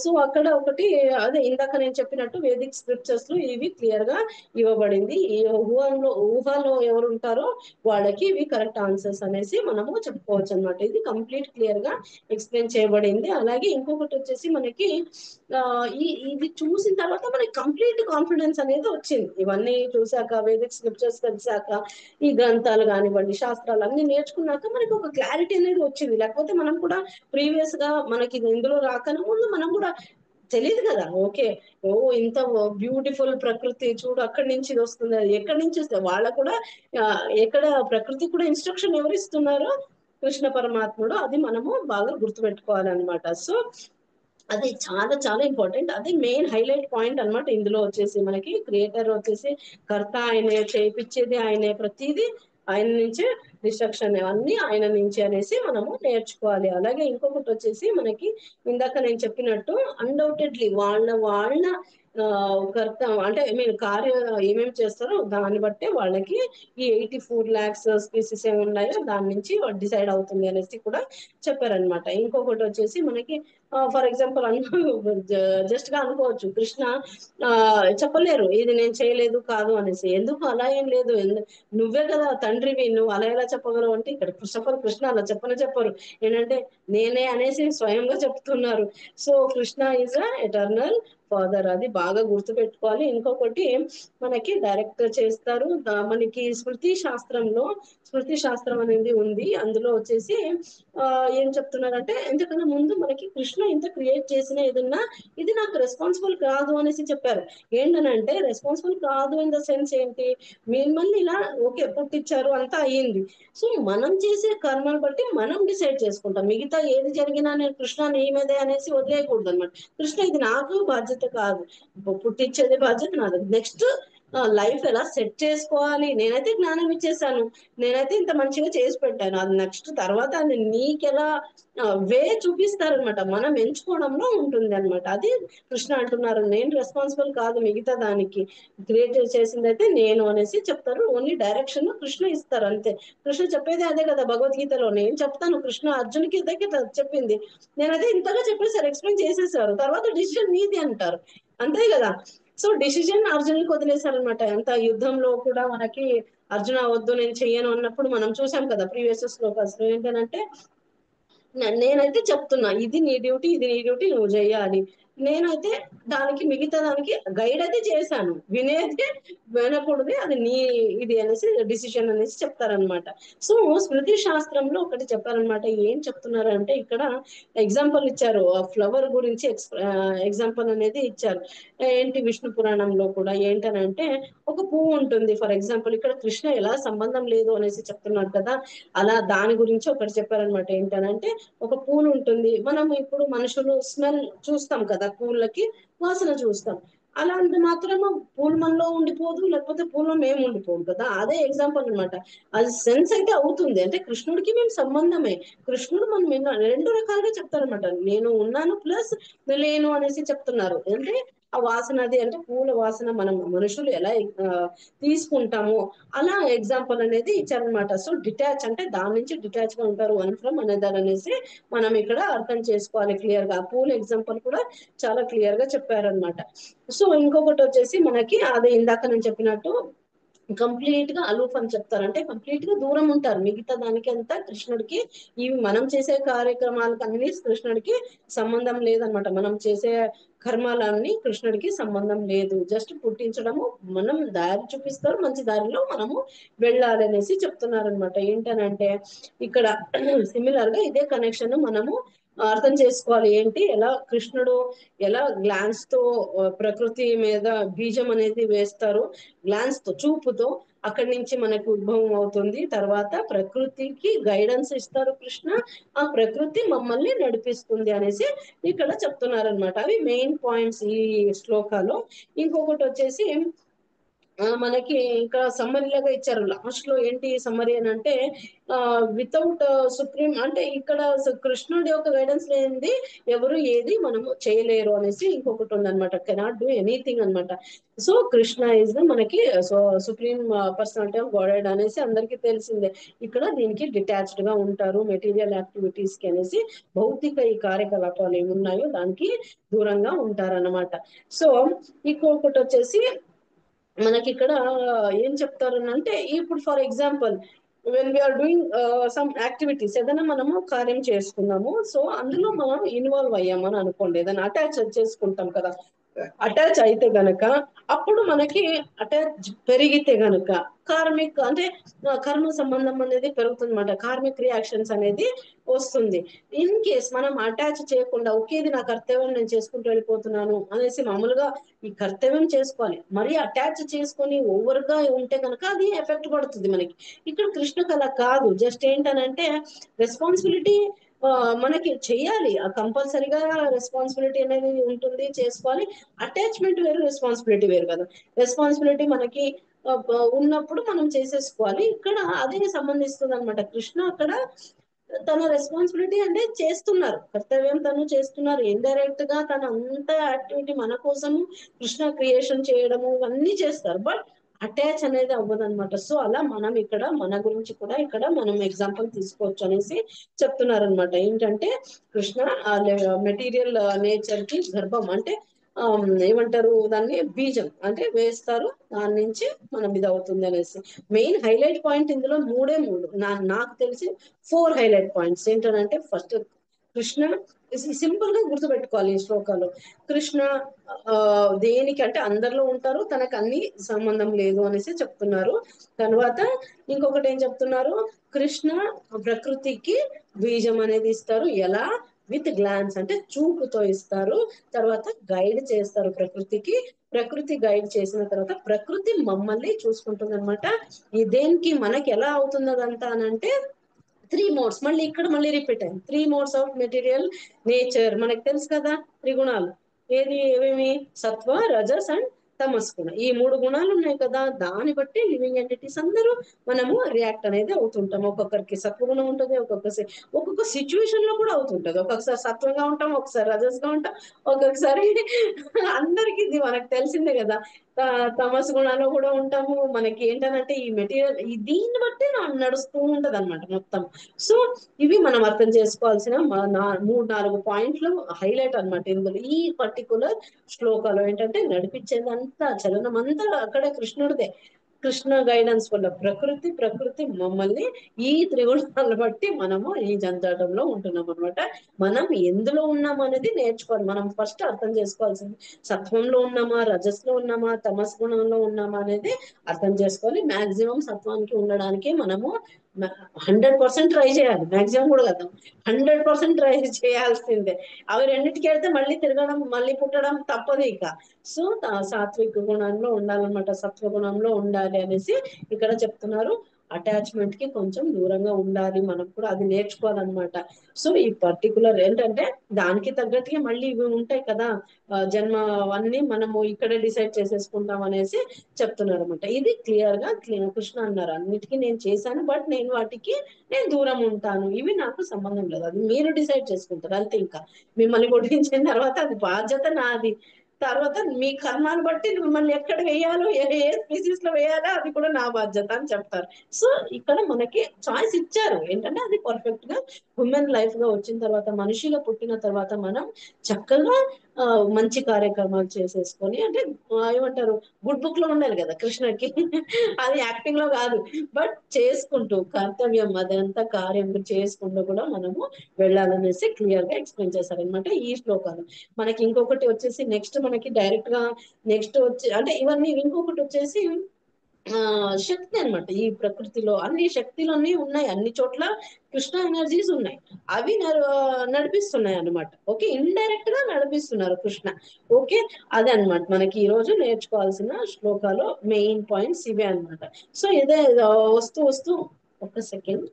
సో అక్కడ ఒకటి అదే ఇందాక నేను చెప్పినట్టు వేదిక్ స్క్రిప్చర్స్ లో ఇవి క్లియర్ గా ఇవ్వబడింది. ఈ ఊహలో ఎవరు ఉంటారో వాళ్ళకి ఇవి కరెక్ట్ ఆన్సర్స్ అనేసి మనము చెప్పుకోవచ్చు అనమాట. ఇది కంప్లీట్ క్లియర్ గా ఎక్స్ప్లెయిన్ చేయబడింది. అలాగే ఇంకొకటి వచ్చేసి మనకి ఇది చూసిన తర్వాత మనకి కంప్లీట్ కాన్ఫిడెన్స్ అనేది వచ్చింది. ఇవన్నీ చూసాక, వేదిక్ స్క్రిప్చర్స్ తెలిసాక, ఈ గ్రంథాలు కానివ్వండి, శాస్త్రాలు అన్ని నేర్చుకున్నాక మనకి ఒక క్లారిటీ అనేది వచ్చింది. లేకపోతే మనం కూడా ప్రీవియస్ గా మనకి ఇందులో రాకనే ముందు మనం కూడా తెలియదు కదా. ఓకే, ఓ ఇంత బ్యూటిఫుల్ ప్రకృతి చూడు, అక్కడి నుంచి ఇది వస్తుంది, అది ఎక్కడి నుంచి వస్తుంది, వాళ్ళకు కూడా ఎక్కడ ప్రకృతి కూడా ఇన్స్ట్రక్షన్ ఎవరు ఇస్తున్నారో, కృష్ణ పరమాత్ముడు. అది మనము బాగా గుర్తుపెట్టుకోవాలన్నమాట. సో అది చాలా చాలా ఇంపార్టెంట్, అది మెయిన్ హైలైట్ పాయింట్ అన్నమాట. ఇందులో వచ్చేసి మనకి క్రియేటర్ వచ్చేసి కర్త ఆయనే, చేయించేది ఆయనే, ప్రతిదీ ఆయన నుంచే, డిస్ట్రక్షన్ అన్ని ఆయన నుంచి అనేసి మనము నేర్చుకోవాలి. అలాగే ఇంకొకటి వచ్చేసి మనకి ఇందాక నేను చెప్పినట్టు అన్డౌటెడ్లీ వాళ్ళ కర్త అంటే మీరు కార్య ఏమేమి చేస్తారో దాన్ని బట్టే వాళ్ళకి ఈ 84 lakhs స్పీసీస్ ఏమి ఉన్నాయో దాని నుంచి డిసైడ్ అవుతుంది అనేసి కూడా చెప్పారనమాట. ఇంకొకటి వచ్చేసి మనకి ఫర్ ఎగ్జాంపుల్ జస్ట్ గా అనుకోవచ్చు, కృష్ణ చెప్పలేరు ఇది నేను చేయలేదు కాదు అనేసి. ఎందుకు అలా ఏం లేదు, నువ్వే కదా తండ్రివి, నువ్వు అలా ఎలా చెప్పగలవు అంటే, ఇక్కడ కృష్ణ అలా చెప్పరు. ఏంటంటే నేనే అనేసి స్వయంగా చెప్తున్నారు. So Krishna is a eternal father, అది బాగా గుర్తు పెట్టుకోవాలి. ఇంకొకటి మనకి డైరెక్ట్ చేస్తారు, మనకి స్మృతి శాస్త్రం అనేది ఉంది. అందులో వచ్చేసి ఏం చెప్తున్నారంటే, ఎంతకన్నా ముందు మనకి కృష్ణ ఇంత క్రియేట్ చేసిన ఏదన్నా ఇది నాకు రెస్పాన్సిబుల్ కాదు అనేసి చెప్పారు. ఏంటనంటే రెస్పాన్సిబుల్ కాదు ఇన్ ద సెన్స్ ఏంటి, మిమ్మల్ని ఇలా ఓకే పుట్టించారు అంతా అయ్యింది. సో మనం చేసే కర్మను బట్టి మనం డిసైడ్ చేసుకుంటాం, మిగతా ఏది జరిగినా నేను కృష్ణ నీ మీదే అనేసి వదిలేయకూడదు అనమాట. కృష్ణ ఇది నాకు బాధ్యత కాదు, పుట్టించేది బాధ్యత నాది. నెక్స్ట్ లైఫ్ ఎలా సెట్ చేసుకోవాలి, నేనైతే జ్ఞానం ఇచ్చేసాను, నేనైతే ఇంత మంచిగా చేసి పెట్టాను, అది నెక్స్ట్ తర్వాత అది నీకెలా వే చూపిస్తారనమాట, మనం ఎంచుకోవడంలో ఉంటుంది అనమాట. అది కృష్ణ అంటున్నారు, నేను రెస్పాన్సిబుల్ కాదు మిగతా దానికి, క్రియేట్ చేసింది అయితే నేను అనేసి చెప్తారు. ఓన్లీ డైరెక్షన్ కృష్ణ ఇస్తారు అంతే. కృష్ణ చెప్పేది అదే కదా భగవద్గీతలో, నేను చెప్తాను, కృష్ణ అర్జునికి ఇదే కదా చెప్పింది, నేనైతే ఇంతగా చెప్పేసారు, ఎక్స్ప్లెయిన్ చేసేసారు, తర్వాత డిసిజన్ నీది అంటారు, అంతే కదా. సో డిసిజన్ అర్జునుడికి వదిలేశారనమాట. ఎంత యుద్ధంలో కూడా మనకి అర్జున వద్దు నేను చెయ్యను అన్నప్పుడు మనం చూసాం కదా ప్రీవియస్ శ్లోకాస్ లో, ఏంటంటే నేనైతే చెప్తున్నా ఇది నీ డ్యూటీ, ఇది నీ డ్యూటీ, నువ్వు చేయాలి, నేనైతే దానికి మిగతా దానికి గైడ్ అయితే చేశాను, వినేది వినకూడదు, అది నీ ఇది అనేసి డిసిషన్ అనేసి చెప్తారనమాట. సో స్మృతి శాస్త్రంలో ఒకటి చెప్పారనమాట. ఏం చెప్తున్నారంటే, ఇక్కడ ఎగ్జాంపుల్ ఇచ్చారు, ఫ్లవర్ గురించి ఎగ్జాంపుల్ అనేది ఇచ్చారు. ఏంటి విష్ణు పురాణంలో కూడా ఏంటనంటే, ఒక పువ్వు ఉంటుంది ఫర్ ఎగ్జాంపుల్, ఇక్కడ కృష్ణ ఎలా సంబంధం లేదు అనేసి చెప్తున్నారు కదా, అలా దాని గురించి ఒకటి చెప్పారనమాట. ఏంటనంటే ఒక పూలు ఉంటుంది, మనం ఇప్పుడు మనుషులు స్మెల్ చూస్తాం కదా, పూలకి వాసన చూస్తాం, అలా అంత మాత్రమే పూలు మనలో ఉండిపోదు, లేకపోతే పూలో మేము ఉండిపోదు కదా. అదే ఎగ్జాంపుల్ అన్నమాట. అది సెన్స్ అయితే అవుతుంది, అంటే కృష్ణుడికి మేము సంబంధమే. కృష్ణుడు మనం రెండు రకాలుగా చెప్తారనమాట. నేను ఉన్నాను ప్లస్ లేను అనేసి చెప్తున్నారు. అంటే ఆ వాసన అది అంటే పూల వాసన మనం మనుషులు ఎలా తీసుకుంటామో అలా ఎగ్జాంపుల్ అనేది ఇచ్చారనమాట. సో డిటాచ్ అంటే దాని నుంచి డిటాచ్ గా ఉంటారు, వన్ ఫ్రమ్ అనేదర్ అనేసి మనం ఇక్కడ అర్థం చేసుకోవాలి క్లియర్ గా. పూల ఎగ్జాంపుల్ కూడా చాలా క్లియర్ గా చెప్పారనమాట. సో ఇంకొకటి వచ్చేసి మనకి అదే ఇందాక నేను చెప్పినట్టు కంప్లీట్ గా అలూఫ్ అని చెప్తారు, అంటే కంప్లీట్ గా దూరం ఉంటారు మిగతా దానికి అంతా కృష్ణుడికి. ఇవి మనం చేసే కార్యక్రమాలకు అన్ని కృష్ణుడికి సంబంధం లేదనమాట. మనం చేసే కర్మాలన్నీ కృష్ణుడికి సంబంధం లేదు. జస్ట్ పుట్టించడము, మనం దారి చూపిస్తారు, మంచి దారిలో మనము వెళ్ళాలి అనేసి చెప్తున్నారనమాట. ఏంటనంటే ఇక్కడ సిమిలర్ గా ఇదే కనెక్షన్ మనము అర్థం చేసుకోవాలి. ఏంటి, ఎలా కృష్ణుడు ఎలా గ్లాన్స్ తో ప్రకృతి మీద బీజం అనేది వేస్తారు, గ్లాన్స్ తో చూపుతో అక్కడి నుంచి మనకు ఉద్భవం అవుతుంది. తర్వాత ప్రకృతికి గైడెన్స్ ఇస్తారు కృష్ణ, ఆ ప్రకృతి మమ్మల్ని నడిపిస్తుంది అనేసి ఇక్కడ చెప్తున్నారనమాట. అవి మెయిన్ పాయింట్స్ ఈ శ్లోకాలో. ఇంకొకటి వచ్చేసి మనకి ఇంకా సమ్మరీ లాగా ఇచ్చారు లాస్ట్ లో. ఏంటి సమ్మరీ అని అంటే వితౌట్ సుప్రీం అంటే ఇక్కడ కృష్ణుడి యొక్క గైడెన్స్ లేనిది ఎవరు ఏది మనము చేయలేరు అనేసి ఇంకొకటి ఉందన్నమాట. కెనాట్ డూ ఎనీథింగ్ అనమాట. సో కృష్ణ ఇస్ మనకి సుప్రీం పర్సనాలిటీ ఆఫ్ గాడ్ అనేసి అందరికీ తెలిసిందే. ఇక్కడ దీనికి డిటాచ్డ్ గా ఉంటారు మెటీరియల్ యాక్టివిటీస్ కి అనేసి, భౌతిక ఈ కార్యకలాపాలు ఏమున్నాయో దానికి దూరంగా ఉంటారన్నమాట. సో ఇంకొకటి వచ్చేసి మనకి ఇక్కడ ఏం చెప్తారు అంటే, ఇప్పుడు for example when we're doing some activities, ఏదైనా మనము కార్యం చేసుకున్నాము, సో అందులో మనం ఇన్వాల్వ్ అయ్యామని అనుకోండి, ఏదైనా అటాచ్ చేసుకుంటాం కదా. అటాచ్ అయితే గనక అప్పుడు మనకి అటాచ్ పెరిగితే గనక కార్మిక్ అంటే కర్మ సంబంధం అనేది పెరుగుతుంది అనమాట. కార్మిక్ రియాక్షన్స్ అనేది వస్తుంది. ఇన్ కేస్ మనం అటాచ్ చేయకుండా ఒకేది నా కర్తవ్యం నేను చేసుకుంటూ వెళ్ళిపోతున్నాను అనేసి మామూలుగా ఈ కర్తవ్యం చేసుకోవాలి, మరి అటాచ్ చేసుకొని ఓవర్ గా ఉంటే కనుక అది ఎఫెక్ట్ పడుతుంది మనకి. ఇక్కడ కృష్ణకు అలా కాదు. జస్ట్ ఏంటనంటే రెస్పాన్సిబిలిటీ మనకి చెయ్యాలి, కంపల్సరీగా రెస్పాన్సిబిలిటీ అనేది ఉంటుంది, చేసుకోవాలి. అటాచ్మెంట్ వేరు, రెస్పాన్సిబిలిటీ వేరు కదా. రెస్పాన్సిబిలిటీ మనకి ఉన్నప్పుడు మనం చేసేసుకోవాలి. ఇక్కడ అదే సంబంధిస్తుంది అనమాట. కృష్ణ అక్కడ తన రెస్పాన్సిబిలిటీ అంటే చేస్తున్నారు, కర్తవ్యం తను చేస్తున్నారు. ఇండైరెక్ట్ గా తన అంత యాక్టివిటీ మన కోసము కృష్ణ క్రియేషన్ చేయడము ఇవన్నీ చేస్తారు, బట్ అటాచ్ అనేది అవ్వదు అనమాట. సో అలా మనం ఇక్కడ మన గురించి కూడా ఇక్కడ మనం ఎగ్జాంపుల్ తీసుకోవచ్చు అనేసి చెప్తున్నారు అనమాట. ఏంటంటే కృష్ణ మెటీరియల్ నేచర్ కి గర్భం అంటే ఏమంటారు దాన్ని, బీజం అంటే వేస్తారు, దాని నుంచి మనం ఇది అవుతుంది అనేసి. మెయిన్ హైలైట్ పాయింట్ ఇందులో మూడు నాకు తెలిసి 4 హైలైట్ పాయింట్స్ ఏంటంటే, ఫస్ట్ కృష్ణ సింపుల్ గా గుర్తుపెట్టుకోవాలి ఈ శ్లోకాలు. కృష్ణ దేనికి అంటే అందరిలో ఉంటారు, తనకు అన్ని సంబంధం లేదు అనేసి చెప్తున్నారు. తర్వాత ఇంకొకటి ఏం చెప్తున్నారు, కృష్ణ ప్రకృతికి బీజం అనేది ఇస్తారు. ఎలా, విత్ గ్లాన్స్ అంటే చూపుతో ఇస్తారు. తర్వాత గైడ్ చేస్తారు ప్రకృతికి, ప్రకృతి గైడ్ చేసిన తర్వాత ప్రకృతి మమ్మల్ని చూసుకుంటుంది అనమాట. దేనికి మనకి ఎలా అవుతుంది అదంతా అనంటే 3 మోడ్స్, మళ్ళీ ఇక్కడ మళ్ళీ రిపీట్ అయింది. 3 మోడ్స్ ఆఫ్ మెటీరియల్ నేచర్ మనకి తెలుసు కదా. 3 గుణాలు ఏవేమి, సత్వ, రజస్ అండ్ తమస్ గుణం. ఈ 3 గుణాలు ఉన్నాయి కదా, దాన్ని బట్టి లివింగ్ ఎంటిటీస్ అందరూ మనము రియాక్ట్ అనేది అవుతుంటాం. ఒక్కొక్కరికి సత్వగుణం ఉంటుంది, ఒక్కొక్క సిచ్యువేషన్ లో కూడా అవుతుంటది. ఒక్కొక్కసారి సత్వంగా ఉంటాం, ఒకసారి రజస్ గా ఉంటాం, ఒక్కొక్కసారి అందరికి ఇది మనకు తెలిసిందే కదా, తమస్ గుణాల్లో కూడా ఉంటాము. మనకి ఏంటంటే ఈ మెటీరియల్ దీన్ని బట్టి నడుస్తూ ఉంటది అనమాట మొత్తం. సో ఇవి మనం అర్థం చేసుకోవాల్సిన 3-4 పాయింట్లు హైలైట్ అనమాట ఇందులో. ఈ పర్టికులర్ శ్లోకాలు ఏంటంటే నడిపించేదంతా చలనం అంతా అక్కడ కృష్ణుడిదే. కృష్ణ గైడెన్స్ వల్ల ప్రకృతి మమ్మల్ని ఈ త్రిగుణాలను బట్టి మనము ఈ జంజాటంలో ఉంటున్నాం అనమాట. మనం ఎందులో ఉన్నాము అనేది నేర్చుకోవాలి. మనం ఫస్ట్ అర్థం చేసుకోవాల్సింది సత్వంలో ఉన్నామా, రజస్ లో ఉన్నామా, తమస్ గుణంలో ఉన్నామా అనేది అర్థం చేసుకోవాలి. మాక్సిమం సత్వానికి ఉండడానికి మనము 100% ట్రై చేయాలి. మాక్సిమం కూడా కదా, 100% ట్రై చేయాల్సిందే. అవి రెండింటికి వెళ్తే మళ్ళీ తిరగడం, మళ్ళీ పుట్టడం తప్పదు ఇక. సో సాత్విక గుణంలో ఉండాలన్నమాట, సత్వ గుణంలో ఉండాలి అనేసి ఇక్కడ చెప్తున్నారు. అటాచ్మెంట్ కి కొంచెం దూరంగా ఉండాలి, మనం కూడా అది నేర్చుకోవాలన్నమాట. సో ఈ పర్టికులర్ ఏంటంటే దానికి తగ్గట్టుగా మళ్ళీ ఇవి ఉంటాయి కదా, జన్మ అవన్నీ మనము ఇక్కడే డిసైడ్ చేసేసుకుంటాం అనేసి చెప్తున్నారు అనమాట. ఇది క్లియర్ గా కృష్ణ అన్నారు, అన్నిటికీ నేను చేశాను, బట్ నేను వాటికి నేను దూరం ఉంటాను, ఇవి నాకు సంబంధం లేదు, అది మీరు డిసైడ్ చేసుకుంటారు అంతే. ఇంకా మిమ్మల్ని కొట్టించిన తర్వాత అది బాధ్యత నాది. తర్వాత మీ కర్మాన్ని బట్టి మిమ్మల్ని ఎక్కడ వేయాలో, ఏ స్పీసీస్ లో వేయాలో అది కూడా నా బాధ్యత అని చెప్తారు. సో ఇక్కడ మనకి చాయిస్ ఇచ్చారు, ఏంటంటే అది పర్ఫెక్ట్ గా హ్యూమన్ లైఫ్ గా వచ్చిన తర్వాత, మనిషిగా పుట్టిన తర్వాత మనం చక్కగా మంచి కార్యక్రమాలు చేసేసుకొని, అంటే ఏమంటారు, గుడ్ బుక్ లో ఉండాలి కదా కృష్ణకి అది యాక్టింగ్ లో కాదు, బట్ చేసుకుంటూ కర్తవ్యం అదంతా కార్యం చేసుకుంటూ కూడా మనము వెళ్ళాలనేసి క్లియర్ గా ఎక్స్ప్లెయిన్ చేశారనమాట ఈ శ్లోకాలు. మనకి ఇంకొకటి వచ్చేసి నెక్స్ట్ మనకి డైరెక్ట్ గా నెక్స్ట్ వచ్చి అంటే ఇవన్నీ, ఇంకొకటి వచ్చేసి శక్తి అన్నమాట. ఈ ప్రకృతిలో అన్ని శక్తిలోనే ఉన్నాయి, అన్ని చోట్ల కృష్ణ ఎనర్జీస్ ఉన్నాయి, అవి నడిపిస్తున్నాయి అన్నమాట. ఓకే, ఇండైరెక్ట్ గా నడిపిస్తున్నారు కృష్ణ. ఓకే, అదే అన్నమాట మనకి ఈ రోజు నేర్చుకోవాల్సిన శ్లోకాలు మెయిన్ పాయింట్స్ ఇవే అన్నమాట. సో ఇదే వస్తూ ఒక సెకండ్.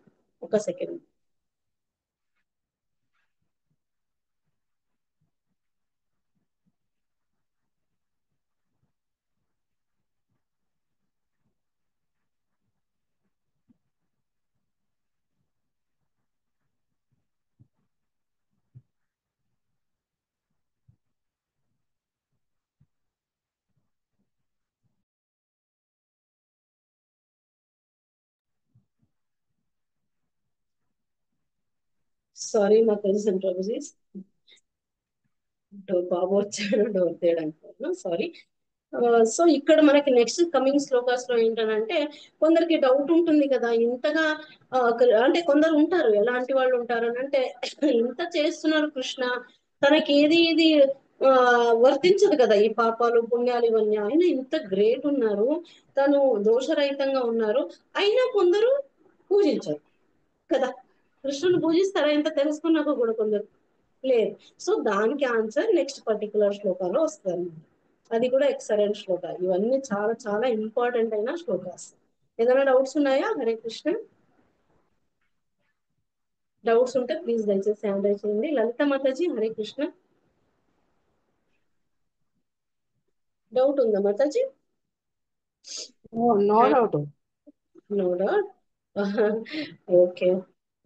సారీ మా కజిన్ ప్రొఫెసర్స్, బాబు వచ్చాడు డోర్ తీయడానికి, సారీ. సో ఇక్కడ మనకి నెక్స్ట్ కమింగ్ శ్లోకాస్ లో ఏంటంటే కొందరికి డౌట్ ఉంటుంది కదా, ఇంతగా అంటే కొందరు ఉంటారు, ఎలాంటి వాళ్ళు ఉంటారు అని అంటే ఇంత చేస్తున్నారు కృష్ణ, తనకి ఏది ఇది వర్తించదు కదా, ఈ పాపాలు పుణ్యాలు ఇవన్నీ, ఆయన ఇంత గ్రేట్ ఉన్నారు, తను దోషరహితంగా ఉన్నారు, అయినా కొందరు పూజించరు కదా. కృష్ణుని పూజిస్తారా ఇంత తెలుసుకున్నాక కూడా కొందరు లేదు. సో దానికి ఆన్సర్ నెక్స్ట్ పర్టికులర్ శ్లోకాలో వస్తుంది, అది కూడా ఎక్సలెంట్ శ్లోక. ఇవన్నీ చాలా చాలా ఇంపార్టెంట్ అయిన శ్లోకాస్. ఏదైనా డౌట్స్ ఉన్నాయా? హరే కృష్ణ. డౌట్స్ ఉంటే ప్లీజ్ దయచేసి హ్యాండ్ రైజ్ చేయండి. లలిత మాతాజీ హరే కృష్ణ. డౌట్ ఉందా Mataji? No doubt. No doubt. Okay,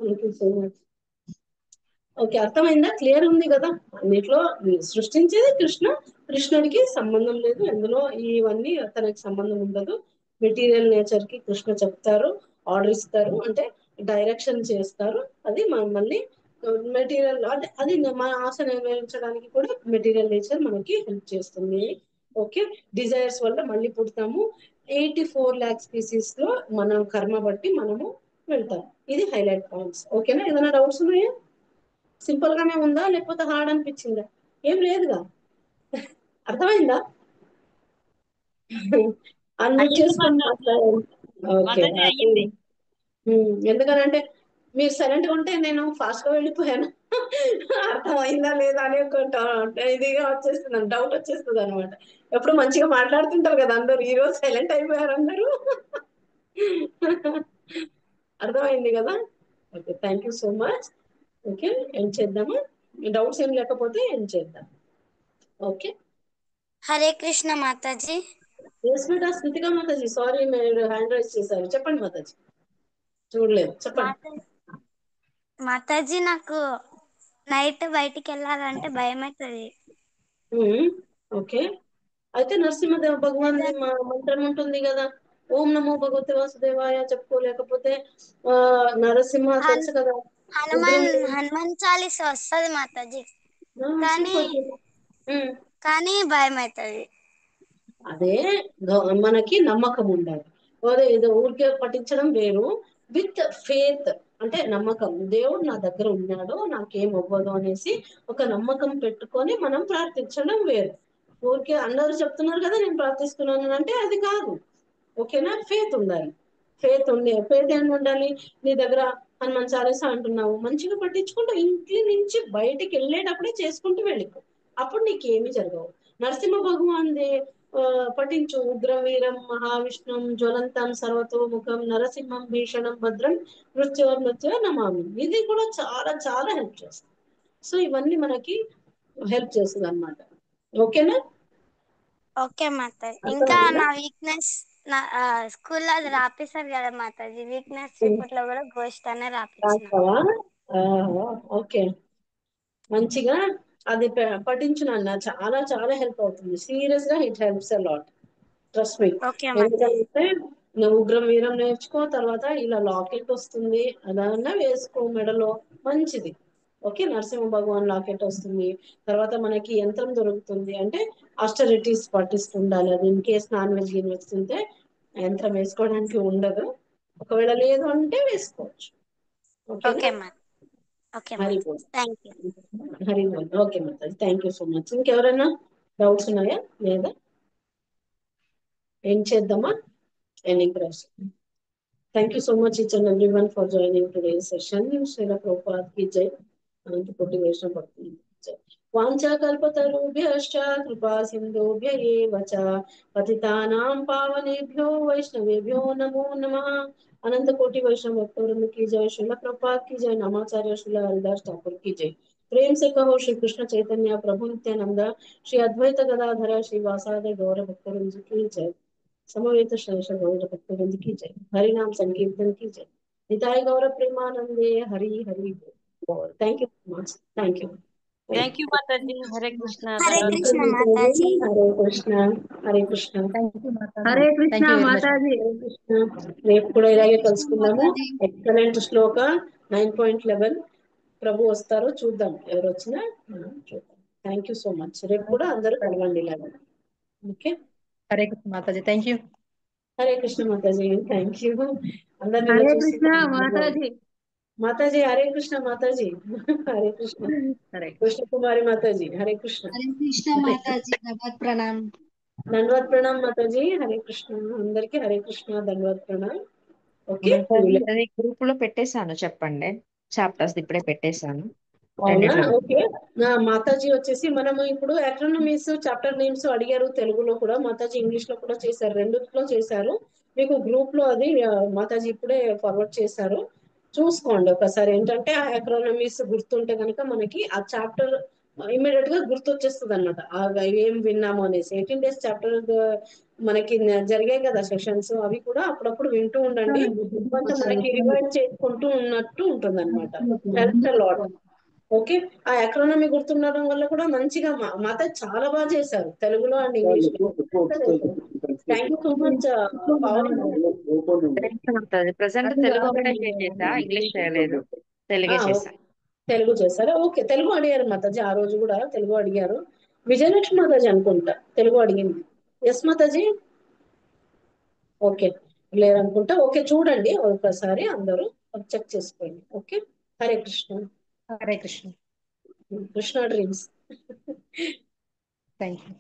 thank you so much. Okay, అర్థమైందా? క్లియర్ ఉంది కదా? అన్నిట్లో సృష్టించేది కృష్ణ, కృష్ణుడికి సంబంధం లేదు ఎందులో, ఇవన్నీ తనకి సంబంధం ఉండదు. మెటీరియల్ నేచర్ కి కృష్ణ చెప్తారు, ఆర్డర్ ఇస్తారు, అంటే డైరెక్షన్ చేస్తారు, అది మళ్ళీ మెటీరియల్ అంటే అది మన ఆశ నెరవేర్చడానికి కూడా మెటీరియల్ నేచర్ మనకి హెల్ప్ చేస్తుంది. ఓకే, డిజైర్స్ వల్ల మళ్ళీ పుడతాము, 84 lakhs స్పీసీస్ లో మనం కర్మ బట్టి మనము వెళ్తాం. ఇది హైలైట్ పాయింట్స్. ఓకేనా? ఏదైనా డౌట్స్ ఉన్నాయా? సింపుల్ గానే ఉందా లేకపోతే హార్డ్ అనిపించిందా? ఏం లేదుగా, అర్థమైందా? అన్మ్యూట్ చేసుకొని మాట్లాడండి. ఓకే, ఎందుకనంటే మీరు సైలెంట్ గా ఉంటే నేను ఫాస్ట్ గా వెళ్ళిపోయాను, అర్థమైందా లేదా అని ఒక ఇదిగా వచ్చేస్తుంది, డౌట్ వచ్చేస్తుంది అనమాట. ఎప్పుడు మంచిగా మాట్లాడుతుంటారు కదా అందరు, ఈ రోజు సైలెంట్ అయిపోయారు అందరూ. అర్థమైంది కదా? Okay, thank you so much. Okay, ఏం చేద్దాము, డౌట్స్ ఏం లేకపోతే ఏం చేద్దాం. ఓకే, హరే కృష్ణ మాతాజీ. ఎస్ బేటా స్మృతిక మాతాజీ, సారీ మీరు హ్యాండ్ రైజ్ చేశారు, చెప్పండి మాతాజీ. చూడలేదు, చెప్పండి మాతాజీ. నాకు నైట్ బయటికి వెళ్ళాలంటే భయం అవుతుంది. ఓకే, అయితే నరసింహదేవ భగవాన్ మంత్రం ఉంటుంది కదా, ఓం నమో భగవతే వాసుదేవాయ చెప్పుకోలేకపోతే నరసింహ తెలుసు కదా, హనుమాన్ చాలీస వస్తుంది మాతాజీ, కానీ భయం అవుతుంది. అదే మనకి నమ్మకం ఉండాలి, అదే ఏదో ఊరికే పఠించడం వేరు, విత్ ఫేత్ అంటే నమ్మకం, దేవుడు నా దగ్గర ఉన్నాడు నాకేం అవ్వదు అనేసి ఒక నమ్మకం పెట్టుకొని మనం ప్రార్థించడం వేరు. ఊరికే అందరూ చెప్తున్నారు కదా నేను ప్రార్థిస్తున్నాను అంటే అది కాదు. ఓకేనా? ఫేత్ ఉండాలి. ఫేత్ ఏమి ఉండాలి? నీ దగ్గర హనుమాన్ చాలీసా అంటున్నావు, మంచిగా పట్టించుకుంటూ ఇంటి నుంచి బయటికి వెళ్ళేటప్పుడే చేసుకుంటూ వెళ్ళిపో, అప్పుడు నీకేమి జరగవు. నరసింహ భగవాన్ పఠించు. ఉగ్రవీరం మహావిష్ణుం జ్వలంతం సర్వతోముఖం నరసింహం భీషణం భద్రం మృత్యో నమామి. ఇది కూడా చాలా చాలా హెల్ప్ చేస్తుంది. సో ఇవన్నీ మనకి హెల్ప్ చేస్తుంది అన్నమాట. ఓకేనా? ఓకే మాతాజీ. ఇంకా నా వీక్నెస్ నా స్కూల్లో అది రాపిస్తారు కదా మాతాజీ, వీక్నెస్ రిపోర్ట్ లో కూడా గోష్ఠానే రాపించిన. ఓకే, మంచిగా అది పఠించు నాన్న. చాలా చాలా హెల్ప్ అవుతుంది. సీరియస్ గా it helps a lot. Trust me. ఎందుకంటే నువ్వు ఉగ్రం వీరం నేర్చుకో, తర్వాత ఇలా లాకెట్ వస్తుంది, అదన్నా వేసుకో మెడలో, మంచిది. ఓకే, నరసింహ భగవాన్ లాకెట్ వస్తుంది. తర్వాత మనకి యంత్రం దొరుకుతుంది, అంటే ఆస్టరిటీస్ పట్టిస్తూ ఉండాలి. అది ఇన్ కేస్ నాన్ వెజ్ తింటే యంత్రం వేసుకోవడానికి ఉండదు. ఒకవేళ లేదు అంటే వేసుకోవచ్చు. ఓకేనా? హరి బోల్. హరి బోల్. ఓకే మాతాజీ, థ్యాంక్ యూ సో మచ్. ఇంకెవరైనా డౌట్స్ ఉన్నాయా లేదా? ఏం చేద్దామా? Ending prayer. Thank you so much each and everyone for joining today's session. Srila Prabhupada ki jai. Anantapurti Vaishnava Bhakti ki jai. Vancha kalpatarubhyascha kripa sindhubhya eva cha patitanam pavanebhyo vaishnavebhyo namo namah. Anantapurti Vaishnava Bhakti ki jai. Srila Prabhupada ki jai. Namacharya Srila Haridas Thakur ki jai. प्रेम से कहो श्री कृष्ण चैतन्य प्रभु नित्यानंद श्री अद्वैत गदाधर श्री वासादि गौर भक्तवृंद की जय। समवेत शेष गौर भक्तवृंद की जय। हरि नाम संकीर्तन की जय। निताय गौर प्रेमानंदे हरि हरि बोल। Thank you so much. Thank you. Thank you మాతాజీ. హరే కృష్ణ. హరే కృష్ణ మాతాజీ. హరే కృష్ణ. హరే కృష్ణ. హరే కృష్ణ మాతాజీ. రేపు కూడా ఇలాగే కలుసుకుందాము. ఎక్సలెంట్ శ్లోక 9.11 ప్రభు వస్తారు, చూద్దాం ఎవరు వచ్చినా చూద్దాం. Thank you so much. రేపు కూడా అందరూ కలవండి ఇలాగా. Okay, Hare Krishna Mataji. Thank you. Hare Krishna Mataji. Thank you. అందరిని హరే చూసి కృష్ణ మాతాజీ. మాతాజీ హరే కృష్ణ మాతాజీ. హరే కృష్ణ. కృష్ణ కుమారి మాతాజీ హరే కృష్ణ. హరే కృష్ణ మాతాజీ. దండవత్ ప్రణామ్. దండవత్ ప్రణామ్ మాతాజీ. హరే కృష్ణ. అందరికి హరే కృష్ణ, దండవత్ ప్రణామ్. ఓకే, అది గ్రూప్ లో పెట్టేశాను, చెప్పండి. చాప్టర్స్ ఇప్పుడే పెట్టేశాను. అవునా? ఓకే. మాతాజీ వచ్చేసి మనము ఇప్పుడు అక్రోనమీస్ చాప్టర్ నేమ్స్ అడిగారు, తెలుగులో కూడా మాతాజీ, ఇంగ్లీష్ లో కూడా చేశారు, రెండిట్లో చేశారు. మీకు గ్రూప్ లో అది మాతాజీ ఇప్పుడే ఫార్వర్డ్ చేశారు, చూసుకోండి ఒకసారి. ఏంటంటే ఆ అక్రోనమీస్ గుర్తుంటే కనుక మనకి ఆ చాప్టర్ ఇమీడియట్ గా గుర్తొచ్చేస్తుంది అనమాట. ఏం విన్నాము అనేసి. 18 days చాప్టర్ మనకి జరిగాయి కదా సెషన్స్, అవి కూడా అప్పుడప్పుడు వింటూ ఉండండి. కొంచెం మనకి రివైండ్ చేసుకుంటూ ఉన్నట్టు ఉంటుంది అనమాట. Help lot. ఓకే, ఆ ఎకానమీ గుర్తుండడం వల్ల కూడా మంచిగా మాత చాలా బాగా చేశారు, తెలుగులో అండ్ ఇంగ్లీష్ లో. Thank you so much. Present Telugu ఒకటే షేర్ చేసా, ఇంగ్లీష్ చేయలేదు, తెలుగే చేసా. తెలుగు చేశారా? ఓకే, తెలుగు అడిగారు మాతాజీ, ఆ రోజు కూడా తెలుగు అడిగారు. విజయలక్ష్మి మాతాజీ అనుకుంటా తెలుగు అడిగింది. ఎస్ మాతాజీ. ఓకే, లేదనుకుంటా. ఓకే, చూడండి ఒకసారి, అందరూ చెక్ చేసుకోండి. Okay, Hare Krishna. Hare Krishna. Krishna dreams. Thank you.